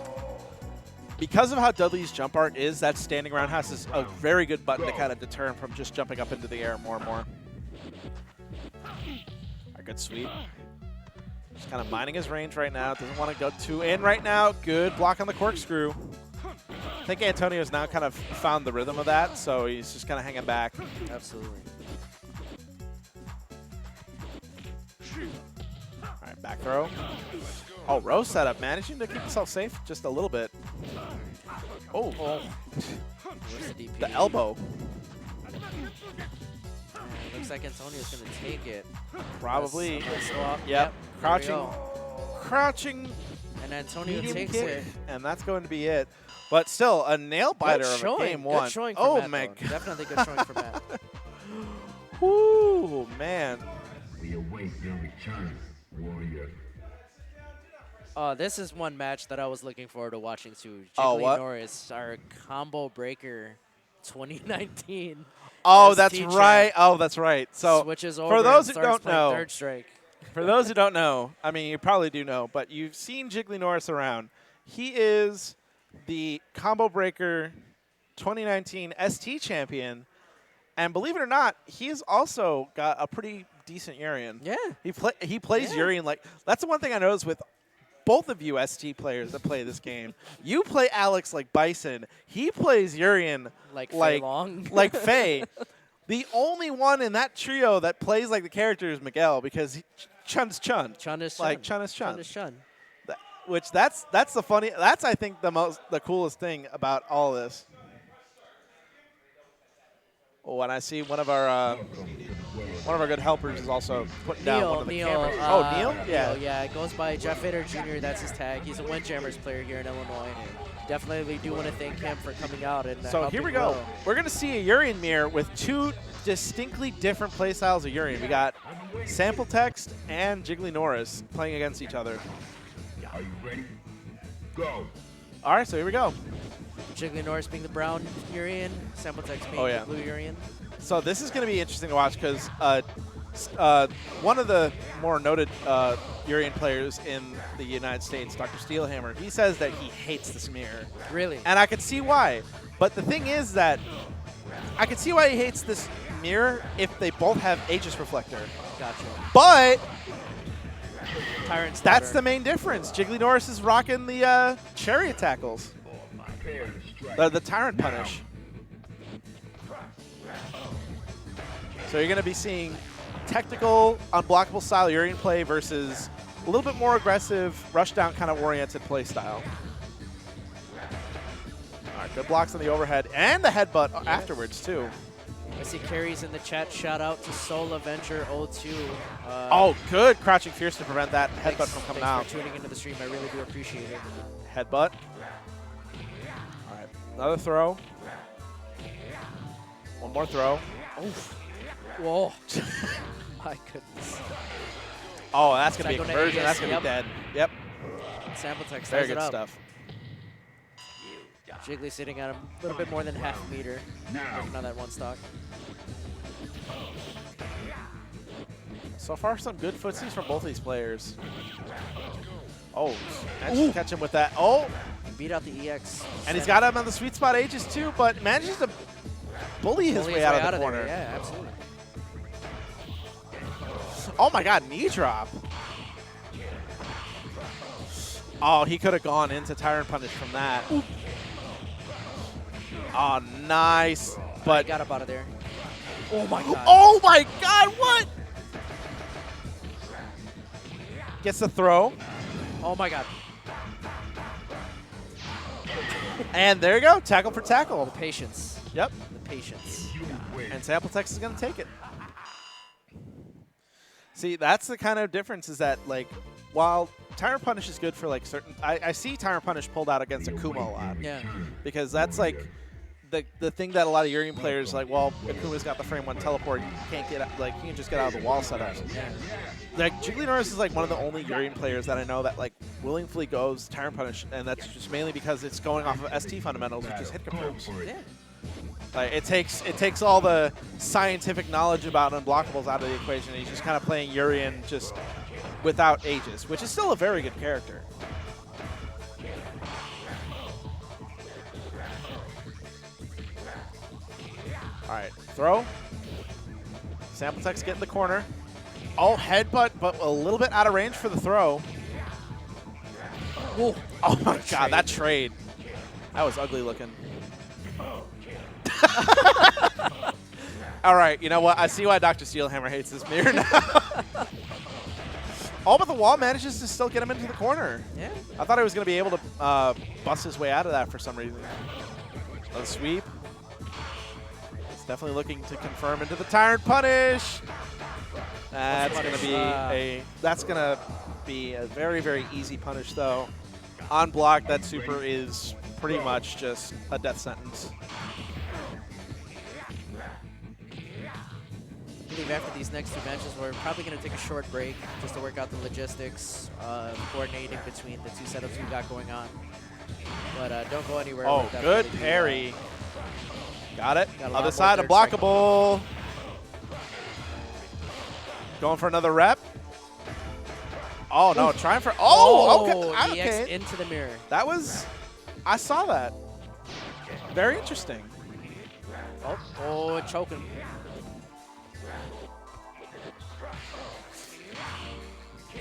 Speaker 1: Because of how Dudley's jump art is, that standing roundhouse is a very good button to kind of deter him from just jumping up into the air more and more. A good sweep. Just kind of minding his range right now. Doesn't want to go too in right now. Good block on the corkscrew. I think Antonio's now kind of found the rhythm of that, so he's just kind of hanging back.
Speaker 2: Absolutely.
Speaker 1: All right, back throw. Oh, Rose setup, managing to keep himself safe just a little bit. Oh,
Speaker 2: Where's the DP?
Speaker 1: the elbow.
Speaker 2: Looks like Antonio's going to take it.
Speaker 1: Probably.
Speaker 2: Nice swap.
Speaker 1: Yep.
Speaker 2: There we
Speaker 1: Crouching.
Speaker 2: go.
Speaker 1: Crouching
Speaker 2: And Antonio
Speaker 1: medium
Speaker 2: takes
Speaker 1: kick,
Speaker 2: it.
Speaker 1: and that's going to be it. But still, a nail biter
Speaker 2: Good
Speaker 1: of a
Speaker 2: showing.
Speaker 1: game one.
Speaker 2: Good showing for
Speaker 1: Oh
Speaker 2: Matt,
Speaker 1: my
Speaker 2: though.
Speaker 1: god.
Speaker 2: Definitely good showing for Matt.
Speaker 1: Woo, man.
Speaker 3: We await your return. Warrior.
Speaker 2: This is one match that I was looking forward to watching too.
Speaker 1: Oh,
Speaker 2: Jiggly
Speaker 1: what?
Speaker 2: Norris, our combo breaker 2019.
Speaker 1: Oh,
Speaker 2: ST
Speaker 1: that's
Speaker 2: champ,
Speaker 1: right. Oh, that's right. So
Speaker 2: switches over
Speaker 1: for those
Speaker 2: and
Speaker 1: who
Speaker 2: starts
Speaker 1: don't
Speaker 2: playing
Speaker 1: know,
Speaker 2: Third Strike.
Speaker 1: for those who don't know, I mean, you probably do know, but you've seen Jiggly Norris around. He is the Combo Breaker 2019 ST champion, and believe it or not, he's also got a pretty decent Urian.
Speaker 2: Yeah.
Speaker 1: He plays Urian like that's the one thing I noticed with both of you ST players that play this game. You play Alex like Bison. He plays Urian
Speaker 2: Like Fei Long.
Speaker 1: like Faye. The only one in that trio that plays like the character is Miguel because Chun's Chun.
Speaker 2: Chun is Chun.
Speaker 1: Like Chun is Chun.
Speaker 2: Chun is Chun.
Speaker 1: That's the funny. That's I think the coolest thing about all this. When I see one of our good helpers is also putting down one of the cameras. Oh, Neil? Yeah.
Speaker 2: Neil, yeah, it goes by Jeff Fader Jr. That's his tag. He's a Windjammers player here in Illinois. Definitely do want to thank him for coming out and
Speaker 1: So here we go.
Speaker 2: grow.
Speaker 1: We're going to see a Urian mirror with two distinctly different playstyles of Urian. We got Sample Text and Jiggly Norris playing against each other.
Speaker 3: Are you ready? Go.
Speaker 1: All right, so here we go.
Speaker 2: Jiggly Norris being the brown Urian, Sample Text being
Speaker 1: Oh, yeah.
Speaker 2: the blue Urian.
Speaker 1: So this is going to be interesting to watch because one of the more noted Urian players in the United States, Dr. Steelhammer, he says that he hates this mirror.
Speaker 2: Really?
Speaker 1: And I could see why. But the thing is that I could see why he hates this mirror if they both have Aegis Reflector.
Speaker 2: Gotcha.
Speaker 1: But
Speaker 2: Tyrant's
Speaker 1: that's
Speaker 2: daughter.
Speaker 1: the main difference. Jiggly Norris is rocking the chariot tackles,
Speaker 3: Prepare to strike.
Speaker 1: the Tyrant Punish. So you're going to be seeing technical, unblockable style Urian play versus a little bit more aggressive, rush down kind of oriented play style. All right, good blocks on the overhead and the headbutt afterwards too.
Speaker 2: I see Carrie's in the chat. Shout out to Soul Avenger 02.
Speaker 1: Oh, good crouching fierce to prevent that headbutt
Speaker 2: Thanks,
Speaker 1: from coming
Speaker 2: thanks
Speaker 1: out.
Speaker 2: for tuning into the stream. I really do appreciate it.
Speaker 1: Headbutt. All right, another throw. One more throw.
Speaker 2: Oof. Whoa. My goodness.
Speaker 1: Oh, that's going to be a
Speaker 2: Psycho
Speaker 1: conversion.
Speaker 2: Aegis,
Speaker 1: That's going to
Speaker 2: yep.
Speaker 1: be dead. Yep,
Speaker 2: Sample Text
Speaker 1: very
Speaker 2: ties it
Speaker 1: good
Speaker 2: up.
Speaker 1: stuff.
Speaker 2: Jiggly sitting at a little bit more than half a meter.
Speaker 3: Now.
Speaker 2: Working on that one stock.
Speaker 1: So far, some good footsies from both these players. Oh, managed to catch him with that. Oh,
Speaker 2: Beat out the EX.
Speaker 1: and he's got him on the sweet spot Aegis too, but manages to bully his way out of the corner.
Speaker 2: There. Yeah, absolutely.
Speaker 1: Oh my God, knee drop. Oh, he could have gone into Tyrant Punish from that. Oh, nice. But
Speaker 2: Got up out of there. Oh my god.
Speaker 1: oh my God, what? Gets the throw.
Speaker 2: Oh my god.
Speaker 1: And there you go, tackle for tackle.
Speaker 2: Patience.
Speaker 1: Yep.
Speaker 2: The patience.
Speaker 3: You win.
Speaker 1: And Sample Text is going to take it. See, that's the kind of difference is that, like, while Tyrant Punish is good for, like, certain... I see Tyrant Punish pulled out against Akuma a lot.
Speaker 2: Yeah.
Speaker 1: Because that's, like, the thing that a lot of Urian players, like, well, Akuma's got the frame 1 teleport. You can't get, like, you can just get out of the wall setups. Like, Jiggly Norris is, like, one of the only Urian players that I know that, like, willingly goes Tyrant Punish, and that's just mainly because it's going off of ST fundamentals, which is hit confirms.
Speaker 2: Yeah.
Speaker 1: Like, it takes all the scientific knowledge about unblockables out of the equation, and he's just kind of playing Urian just without Aegis, which is still a very good character. All right, throw. Sample Text get in the corner. Oh, headbutt, but a little bit out of range for the throw.
Speaker 2: Whoa.
Speaker 1: Oh my God, that trade. That was ugly looking. All right, you know what? I see why Dr. Steelhammer hates this mirror now. Oh, but the wall manages to still get him into the corner.
Speaker 2: Yeah.
Speaker 1: I thought he was going to be able to bust his way out of that for some reason. A sweep. It's definitely looking to confirm into the Tyrant Punish. That's going to be a very, very easy punish though. On block, that super is pretty much just a death sentence.
Speaker 2: believe after these next 2 matches, we're probably going to take a short break just to work out the logistics, coordinating between the 2 setups we got going on. But don't go anywhere.
Speaker 1: Oh,
Speaker 2: We'll
Speaker 1: good
Speaker 2: definitely be,
Speaker 1: parry. Got it.
Speaker 2: got a lot
Speaker 1: Other
Speaker 2: more
Speaker 1: side,
Speaker 2: third strike.
Speaker 1: unblockable. Going for another rep. Oh, no. Trying for. Oh, okay.
Speaker 2: EX
Speaker 1: Okay.
Speaker 2: into the mirror.
Speaker 1: That was. I saw that. Very interesting.
Speaker 2: Oh, choking.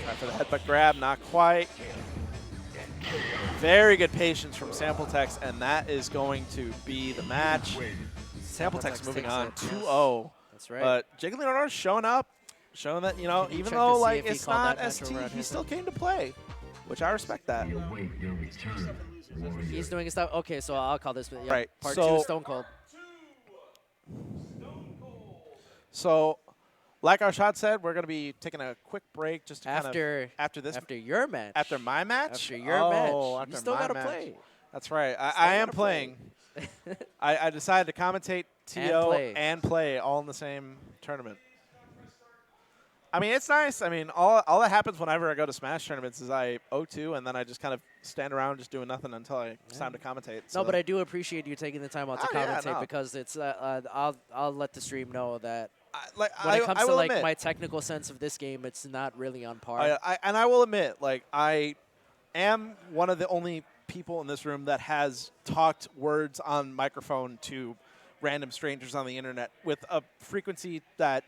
Speaker 1: Try for the headbutt grab. Not quite. Very good patience from Sample Tex, and that is going to be the match. Sample Tex moving
Speaker 2: takes
Speaker 1: on
Speaker 2: it.
Speaker 1: 2-0.
Speaker 2: That's right.
Speaker 1: But Jigglypuff's showing up, showing that, you know,
Speaker 2: Can you
Speaker 1: even
Speaker 2: check
Speaker 1: though
Speaker 2: to see
Speaker 1: like
Speaker 2: if he
Speaker 1: it's
Speaker 2: called
Speaker 1: not
Speaker 2: that match
Speaker 1: ST,
Speaker 2: over at
Speaker 1: he
Speaker 2: his
Speaker 1: still
Speaker 2: end?
Speaker 1: came to play, which I respect that.
Speaker 3: We await your return, warrior.
Speaker 2: He's doing his stuff. Okay, so I'll call this yeah,
Speaker 1: Right,
Speaker 2: part
Speaker 1: so-
Speaker 2: 2 Stone Cold.
Speaker 1: So, like our shot said, we're going to be taking a quick break just to
Speaker 2: After
Speaker 1: after this
Speaker 2: after your match.
Speaker 1: after my match.
Speaker 2: After your
Speaker 1: Oh,
Speaker 2: match.
Speaker 1: after
Speaker 2: You still
Speaker 1: my
Speaker 2: gotta
Speaker 1: match.
Speaker 2: play.
Speaker 1: That's right. I
Speaker 2: Still
Speaker 1: am
Speaker 2: gotta play.
Speaker 1: playing. I decided to commentate TO
Speaker 2: play.
Speaker 1: and play all in the same tournament. I mean, it's nice. I mean, all that happens whenever I go to Smash tournaments is I 0-2, and then I just kind of stand around just doing nothing until it's time to commentate.
Speaker 2: No, but I do appreciate you taking the time out to
Speaker 1: Oh, yeah,
Speaker 2: commentate
Speaker 1: no.
Speaker 2: because it's I'll let the stream know that
Speaker 1: when
Speaker 2: when it comes to
Speaker 1: will
Speaker 2: like
Speaker 1: admit,
Speaker 2: my technical sense of this game, it's not really on par.
Speaker 1: and I will admit, like, I am one of the only people in this room that has talked words on microphone to random strangers on the internet with a frequency that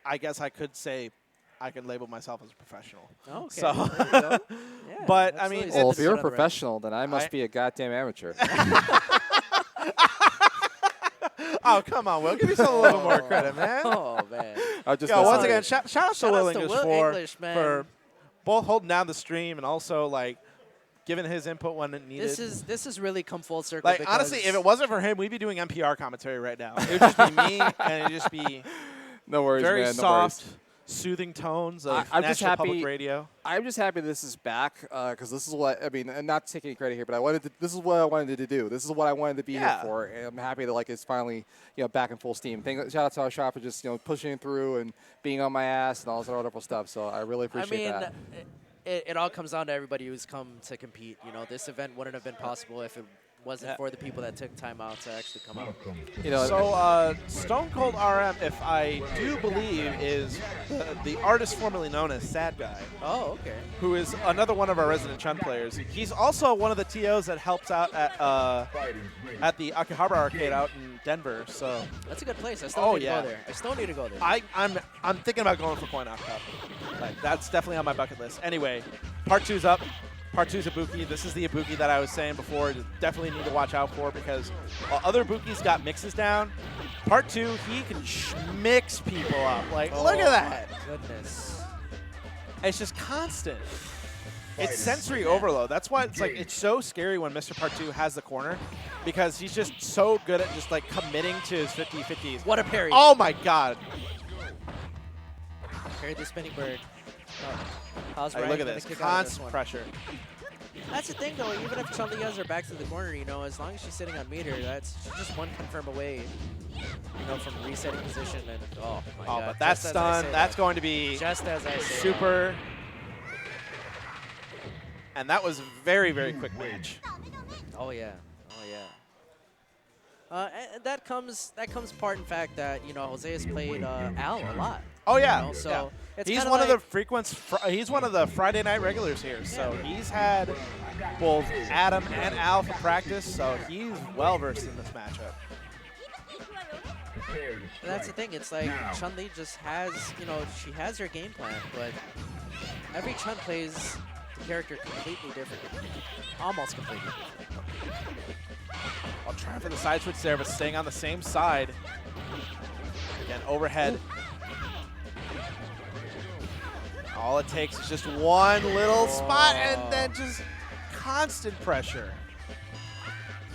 Speaker 1: I guess I could say I could label myself as a professional.
Speaker 2: Okay.
Speaker 1: So,
Speaker 2: there you go. Yeah,
Speaker 1: But, I mean,
Speaker 2: absolutely.
Speaker 4: Well,
Speaker 2: Set
Speaker 4: if you're a
Speaker 2: the record.
Speaker 4: professional, then I must
Speaker 1: I-
Speaker 4: be a goddamn amateur.
Speaker 1: oh, come on, Will. Give yourself a little more credit, man.
Speaker 2: Oh man.
Speaker 4: I just
Speaker 1: Yo, once
Speaker 2: sorry.
Speaker 1: again, shout out to
Speaker 2: Shout
Speaker 1: Will
Speaker 2: outs to
Speaker 1: English
Speaker 2: Will English, man.
Speaker 1: for both holding down the stream and also, like, giving his input when it needed.
Speaker 2: This is really come full circle.
Speaker 1: Like, honestly, if it wasn't for him, we'd be doing NPR commentary right now. It would just be me, and it'd just be
Speaker 4: no worries,
Speaker 1: very
Speaker 4: man. No
Speaker 1: soft,
Speaker 4: worries.
Speaker 1: soothing tones of
Speaker 4: I'm
Speaker 1: National
Speaker 4: just happy-
Speaker 1: Public Radio.
Speaker 4: I'm just happy this is back because this is what I mean. And not taking credit here, but I wanted to, this is what I wanted to do. This is what I wanted to be
Speaker 1: Yeah.
Speaker 4: here for, and I'm happy that like it's finally back in full steam. Shout out to our shop for just pushing through and being on my ass and all this wonderful stuff. So I really
Speaker 2: I
Speaker 4: appreciate
Speaker 2: mean,
Speaker 4: that.
Speaker 2: it all comes down to everybody who's come to compete. You know, this event wouldn't have been possible if it wasn't for the people that took time out to actually come out.
Speaker 3: Welcome.
Speaker 1: So, Stone Cold RM, if I do believe, is the artist formerly known as Sad Guy,
Speaker 2: Oh, okay.
Speaker 1: who is another one of our resident Chun players. He's also one of the TOs that helps out at the Akihabara Arcade out in Denver. So
Speaker 2: That's a good place. I still
Speaker 1: Oh,
Speaker 2: need
Speaker 1: yeah.
Speaker 2: to go there. I still need to go there.
Speaker 1: I'm thinking about going for Coin Op Cup. Like, that's definitely on my bucket list. Anyway, part 2's up. Part 2's Ibuki. This is the Ibuki that I was saying before. You definitely need to watch out for because while other Ibukis got mixes down, part 2, he can mix people up. Like, look at that.
Speaker 2: Goodness.
Speaker 1: It's just constant. It's sensory overload. That's why it's like it's so scary when Mr. Part 2 has the corner because he's just so good at just like committing to his 50-50s.
Speaker 2: What a parry.
Speaker 1: Oh my god.
Speaker 2: Parry the spinning bird. Oh. How's
Speaker 1: Like,
Speaker 2: Ryan
Speaker 1: look at
Speaker 2: gonna
Speaker 1: this.
Speaker 2: kick out of this
Speaker 1: Constant
Speaker 2: one?
Speaker 1: pressure.
Speaker 2: That's the thing, though. Even if Chun-Li has her back to the corner, as long as she's sitting on meter, she's just one confirm away, from resetting position. And oh my
Speaker 1: Oh,
Speaker 2: god!
Speaker 1: but that's
Speaker 2: just as I
Speaker 1: done.
Speaker 2: say
Speaker 1: That's
Speaker 2: that.
Speaker 1: going to be
Speaker 2: Just as I say.
Speaker 1: super. And that was a very, very quick match.
Speaker 2: Oh yeah. Oh yeah. And that comes part in fact that Jose has played Al a lot.
Speaker 1: Oh yeah.
Speaker 2: So
Speaker 1: yeah.
Speaker 2: it's
Speaker 1: He's
Speaker 2: kinda
Speaker 1: one of
Speaker 2: like-
Speaker 1: the he's one of the Friday night regulars here. So he's had both Adam and Al for practice. So he's well versed in this matchup.
Speaker 3: Prepare to
Speaker 2: And that's the
Speaker 3: strike.
Speaker 2: thing. It's like
Speaker 3: Now.
Speaker 2: Chun-Li just has, she has her game plan, but every Chun plays the character completely different. Almost completely different.
Speaker 1: I'll try for the side switch there, but staying on the same side. Again, overhead. All it takes is just one little spot and then just constant pressure.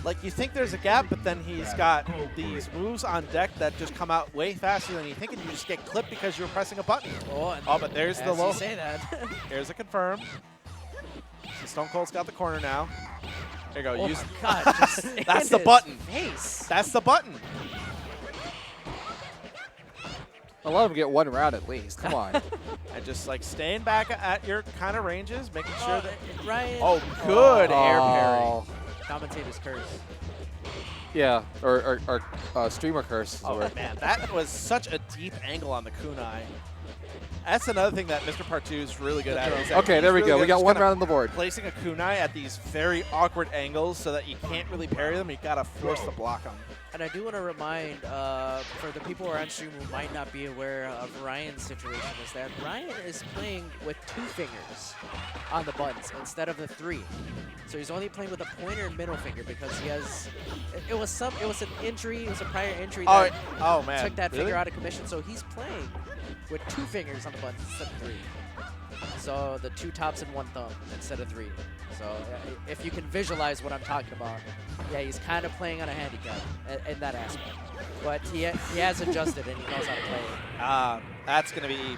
Speaker 1: Like, you think there's a gap, but then he's got these moves on deck that just come out way faster than you think, and you just get clipped because you were pressing a button.
Speaker 2: Oh,
Speaker 1: But there's the
Speaker 2: as
Speaker 1: low.
Speaker 2: you say that.
Speaker 1: There's a confirm. So Stone Cold's got the corner now. There you go.
Speaker 2: Oh
Speaker 1: Use.
Speaker 2: my God, just
Speaker 1: That's
Speaker 2: in
Speaker 1: the
Speaker 2: his
Speaker 1: button.
Speaker 2: Face.
Speaker 1: That's the button.
Speaker 4: I'll let him get one round at least. Come on.
Speaker 1: And just like staying back at your kind of ranges, making sure that.
Speaker 2: Ryan.
Speaker 1: Oh, good air parry.
Speaker 4: Oh.
Speaker 2: Commentator's curse.
Speaker 4: Yeah, or streamer curse. Is the
Speaker 1: Oh
Speaker 4: word.
Speaker 1: man, that was such a deep angle on the kunai. That's another thing that Mr. Part 2 is really good at. Is that
Speaker 4: Okay,
Speaker 1: he's
Speaker 4: there we
Speaker 1: really
Speaker 4: go.
Speaker 1: good
Speaker 4: We
Speaker 1: at
Speaker 4: got
Speaker 1: just
Speaker 4: one
Speaker 1: kinda
Speaker 4: round on the board.
Speaker 1: placing a kunai at these very awkward angles so that you can't really parry them. You gotta force the block on.
Speaker 2: And I do want to remind, for the people who are on stream who might not be aware of Ryan's situation, is that Ryan is playing with 2 fingers on the buttons instead of the 3. So he's only playing with a pointer and middle finger because he has. It was an injury. It was a prior injury
Speaker 1: Oh,
Speaker 2: that
Speaker 1: oh man.
Speaker 2: took that
Speaker 1: Really?
Speaker 2: finger out of commission. So he's playing with 2 fingers on the buttons instead of 3. So the 2 tops and 1 thumb instead of 3. So if you can visualize what I'm talking about, yeah, he's kind of playing on a handicap in that aspect. But he has adjusted and he knows how to play it.
Speaker 1: That's going to be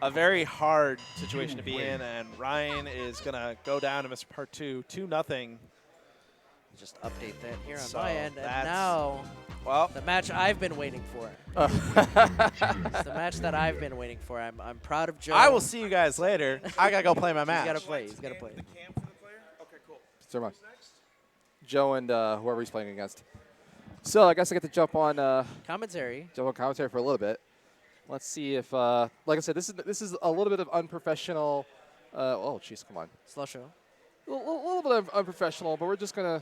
Speaker 1: a very hard situation to be in, and Ryan is going to go down to Mr. Part 2, 2-0.
Speaker 2: Just update that here on
Speaker 1: So
Speaker 2: my end. And
Speaker 1: that's-
Speaker 2: now,
Speaker 1: Well,
Speaker 2: the match I've been waiting for. It's the match that I've been waiting for. I'm proud of Joe.
Speaker 1: I will see you guys later. I got to go play my
Speaker 2: He's
Speaker 1: match.
Speaker 2: got to play. He's got to play.
Speaker 4: Sir, Mike. Joe and whoever he's playing against. So I guess I get to jump on
Speaker 2: Commentary.
Speaker 4: commentary for a little bit. Let's see if, like I said, this is a little bit of unprofessional. Oh, jeez, come on.
Speaker 2: Slow show.
Speaker 4: A little bit of unprofessional, but we're just gonna,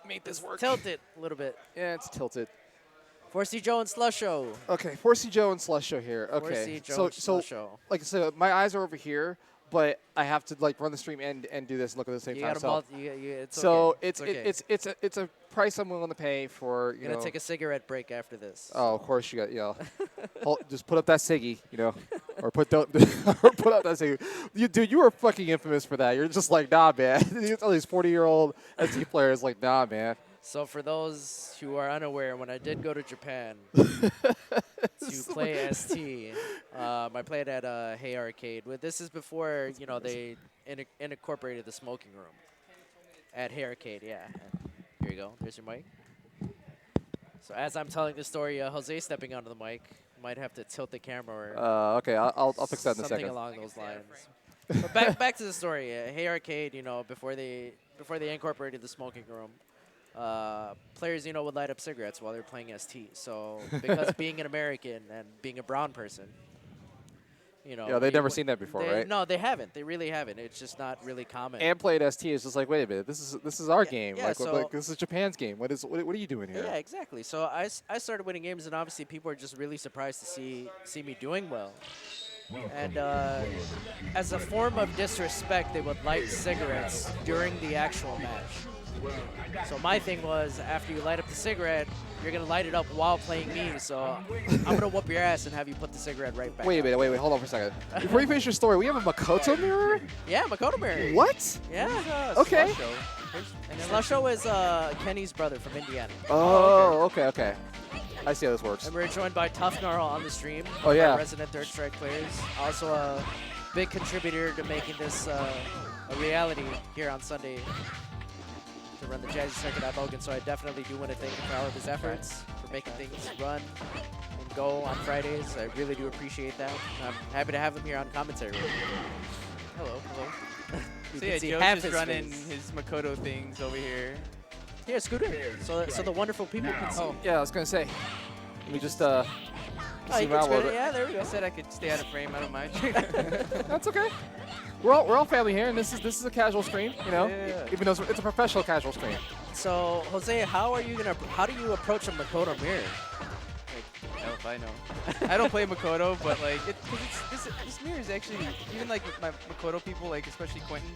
Speaker 4: make this work.
Speaker 2: Tilt it a little bit.
Speaker 4: Yeah, it's tilted.
Speaker 2: 4C Joe and Slush Show.
Speaker 4: Okay, 4C Joe and Slush Show here. Okay,
Speaker 2: 4C Joe and
Speaker 4: so
Speaker 2: Slush Show.
Speaker 4: like I said, my eyes are over here, but I have to like run the stream and do this and look at the same
Speaker 2: You
Speaker 4: time.
Speaker 2: got to
Speaker 4: So,
Speaker 2: multi. It's
Speaker 4: so
Speaker 2: okay. Okay.
Speaker 4: it's a price I'm willing to pay for.
Speaker 2: You're gonna take a cigarette break after this.
Speaker 4: Oh, of course you got just put up that ciggy, or put or put up that ciggy. Dude, you were fucking infamous for that. You're just like, nah, man. All these 40-year-old ST players like, nah, man.
Speaker 2: So for those who are unaware, when I did go to Japan to play ST, I played at Hey Arcade. This is before they incorporated the smoking room at Hey Arcade. Yeah. Here you go. There's your mic. So as I'm telling the story, Jose stepping onto the mic. Might have to tilt the camera or
Speaker 4: Okay, I'll fix that in a
Speaker 2: something
Speaker 4: second.
Speaker 2: along those lines. But back to the story. Hey Arcade, before they incorporated the smoking room, players would light up cigarettes while they're playing ST. So because being an American and being a brown person,
Speaker 4: they've never seen that before, right?
Speaker 2: No, they haven't. They really haven't. It's just not really common.
Speaker 4: And played ST is just like, wait a minute, this is our game.
Speaker 2: yeah,
Speaker 4: Like this is Japan's game. What are you doing here?
Speaker 2: Yeah, exactly. So I started winning games, and obviously people are just really surprised to see me doing well. And as a form of disrespect, they would light cigarettes during the actual match. So my thing was, after you light up the cigarette, you're going to light it up while playing me. So I'm going to whoop your ass and have you put the cigarette right back
Speaker 4: Wait a
Speaker 2: out.
Speaker 4: minute, wait, hold on for a second. Before you finish your story, we have a Makoto mirror?
Speaker 2: Yeah, Makoto Mary.
Speaker 4: What?
Speaker 2: Yeah.
Speaker 4: Okay.
Speaker 2: Slusho is Kenny's brother from Indiana.
Speaker 4: Oh, okay. I see how this works.
Speaker 2: And we're joined by Tough Gnarl on the stream.
Speaker 4: Oh, yeah.
Speaker 2: Our resident Third Strike players. Also a big contributor to making this a reality here on Sunday to run the Jazzy circuit at Logan. So I definitely do want to thank him for all of his efforts, for making things run and go on Fridays. I really do appreciate that. I'm happy to have him here on commentary.
Speaker 6: Hello.
Speaker 2: You
Speaker 6: So
Speaker 2: can
Speaker 6: yeah,
Speaker 2: see
Speaker 6: Joe's
Speaker 2: half
Speaker 6: just
Speaker 2: his
Speaker 6: running
Speaker 2: face.
Speaker 6: his Makoto things over here.
Speaker 2: Here, Scooter. So the wonderful people can see.
Speaker 4: Yeah, I was going to say, let me just see
Speaker 2: Oh, you
Speaker 4: around
Speaker 2: can
Speaker 4: a little
Speaker 2: scoot it.
Speaker 4: bit.
Speaker 2: Yeah, there we
Speaker 6: I
Speaker 2: go.
Speaker 6: said I could stay out of frame. I don't mind.
Speaker 4: That's okay. We're all family here, and this is a casual stream,
Speaker 6: Yeah.
Speaker 4: even though it's a professional casual stream.
Speaker 2: So Jose, how do you approach a Makoto mirror?
Speaker 6: No, if I know. I don't play Makoto, but like, this mirror is actually, even like with my Makoto people, like especially Quentin,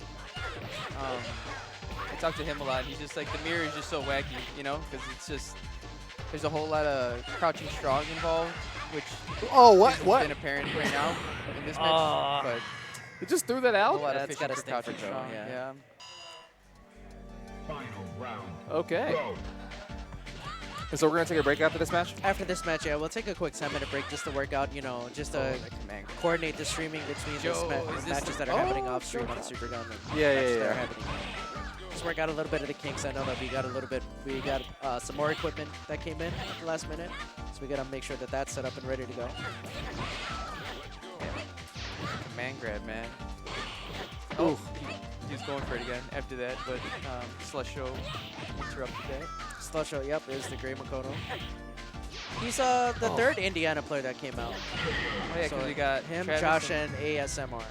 Speaker 6: I talk to him a lot, and he's just like, the mirror is just so wacky, because it's just, there's a whole lot of crouching strong involved, which
Speaker 4: Oh, what?
Speaker 6: isn't
Speaker 4: What?
Speaker 6: been apparent right now in this match, but
Speaker 4: You just threw that
Speaker 6: a
Speaker 4: out?
Speaker 6: lot
Speaker 2: Yeah,
Speaker 6: of
Speaker 2: it's
Speaker 6: fishing
Speaker 2: gotta
Speaker 6: for
Speaker 2: stink for
Speaker 6: crouching
Speaker 2: Joe,
Speaker 6: strong,
Speaker 2: yeah.
Speaker 6: yeah.
Speaker 3: Final round.
Speaker 4: Okay.
Speaker 3: Go.
Speaker 4: And so we're going to take a break after this match?
Speaker 2: After this match, yeah, we'll take a quick 10-minute break just to work out, just to
Speaker 6: Command.
Speaker 2: coordinate the streaming between
Speaker 6: Joe, is this
Speaker 2: matches
Speaker 6: the-
Speaker 2: that are happening
Speaker 6: Oh,
Speaker 2: off stream
Speaker 6: sure.
Speaker 2: on the Super Gun. And
Speaker 4: Yeah,
Speaker 2: matches
Speaker 4: yeah,
Speaker 2: that are
Speaker 4: yeah.
Speaker 2: happening. just work out a little bit of the kinks. I know that we got some more equipment that came in at the last minute, so we gotta make sure that that's set up and ready to go.
Speaker 6: Command grab, man.
Speaker 4: Ooh.
Speaker 6: He was going for it again after that, but Slush Show interrupted that.
Speaker 2: Slusho, yep, is the Gray Makoto. He's the third Indiana player that came out.
Speaker 6: Oh yeah, because
Speaker 2: So
Speaker 6: we got
Speaker 2: him,
Speaker 6: Travis
Speaker 2: Josh, and ASMR.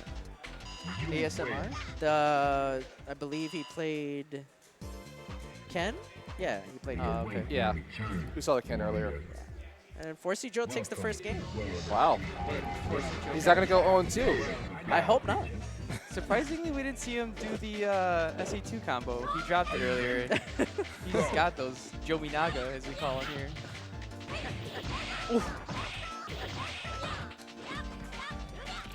Speaker 6: ASMR.
Speaker 2: I believe he played Ken. Yeah, he played Ken.
Speaker 6: Okay.
Speaker 4: Yeah. We saw the Ken earlier.
Speaker 2: And 4C Joe takes the first game.
Speaker 4: Wow. He's not going to go 0-2.
Speaker 2: I hope not.
Speaker 6: Surprisingly, we didn't see him do the SE2 combo. He dropped it earlier. He just got those Joe Minaga, as we call him here.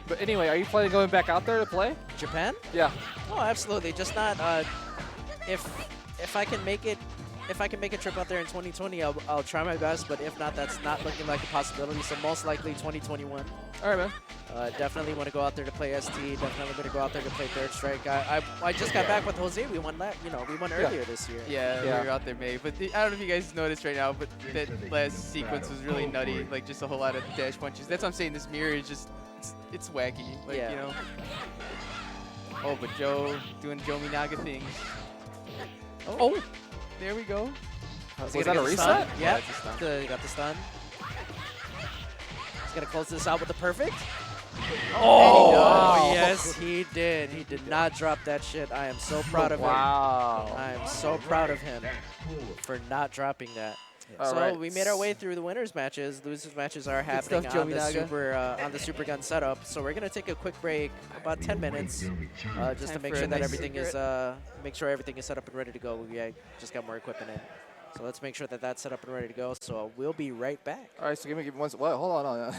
Speaker 4: But anyway, are you planning on going back out there to play?
Speaker 2: Japan?
Speaker 4: Yeah.
Speaker 2: Oh, absolutely. Just not. If I can make it. If I can make a trip out there in 2020, I'll try my best. But if not, that's not looking like a possibility. So most likely 2021.
Speaker 4: All right, man.
Speaker 2: Definitely want to go out there to play ST. Definitely going to go out there to play Third Strike. I just got back with Jose. We won that. We won earlier this year.
Speaker 6: Yeah,
Speaker 4: Yeah.
Speaker 6: we were out there May. But I don't know if you guys noticed right now, but that last sequence was really nutty. Like just a whole lot of dash punches. That's what I'm saying. This mirror is just, it's wacky. Like,
Speaker 2: Yeah.
Speaker 6: you know. Oh, but Joe doing Joe Minaga things. Oh, there we go.
Speaker 2: Was
Speaker 4: Was that a reset?
Speaker 2: Stun?
Speaker 6: Oh,
Speaker 2: Yeah,
Speaker 6: that's a stun.
Speaker 2: got the stun. He's going to close this out with the perfect.
Speaker 4: Oh,
Speaker 2: Oh, yes, he did. He did not drop that shit. I am so proud of him.
Speaker 4: Wow.
Speaker 2: I am so proud of him for not dropping that.
Speaker 4: All
Speaker 2: So
Speaker 4: right.
Speaker 2: we made our way through the winners matches. Losers matches are happening
Speaker 6: stuff, Joe
Speaker 2: on the
Speaker 6: Minaga.
Speaker 2: Super Gun setup. So we're gonna take a quick break, about 10 minutes, just to
Speaker 6: Time
Speaker 2: make
Speaker 6: for
Speaker 2: sure
Speaker 6: a
Speaker 2: that
Speaker 6: nice
Speaker 2: everything is
Speaker 6: cigarette.
Speaker 2: set up and ready to go. We just got more equipment in. So let's make sure that that's set up and ready to go. So we'll be right back.
Speaker 4: All right, so give me one. Well, hold on.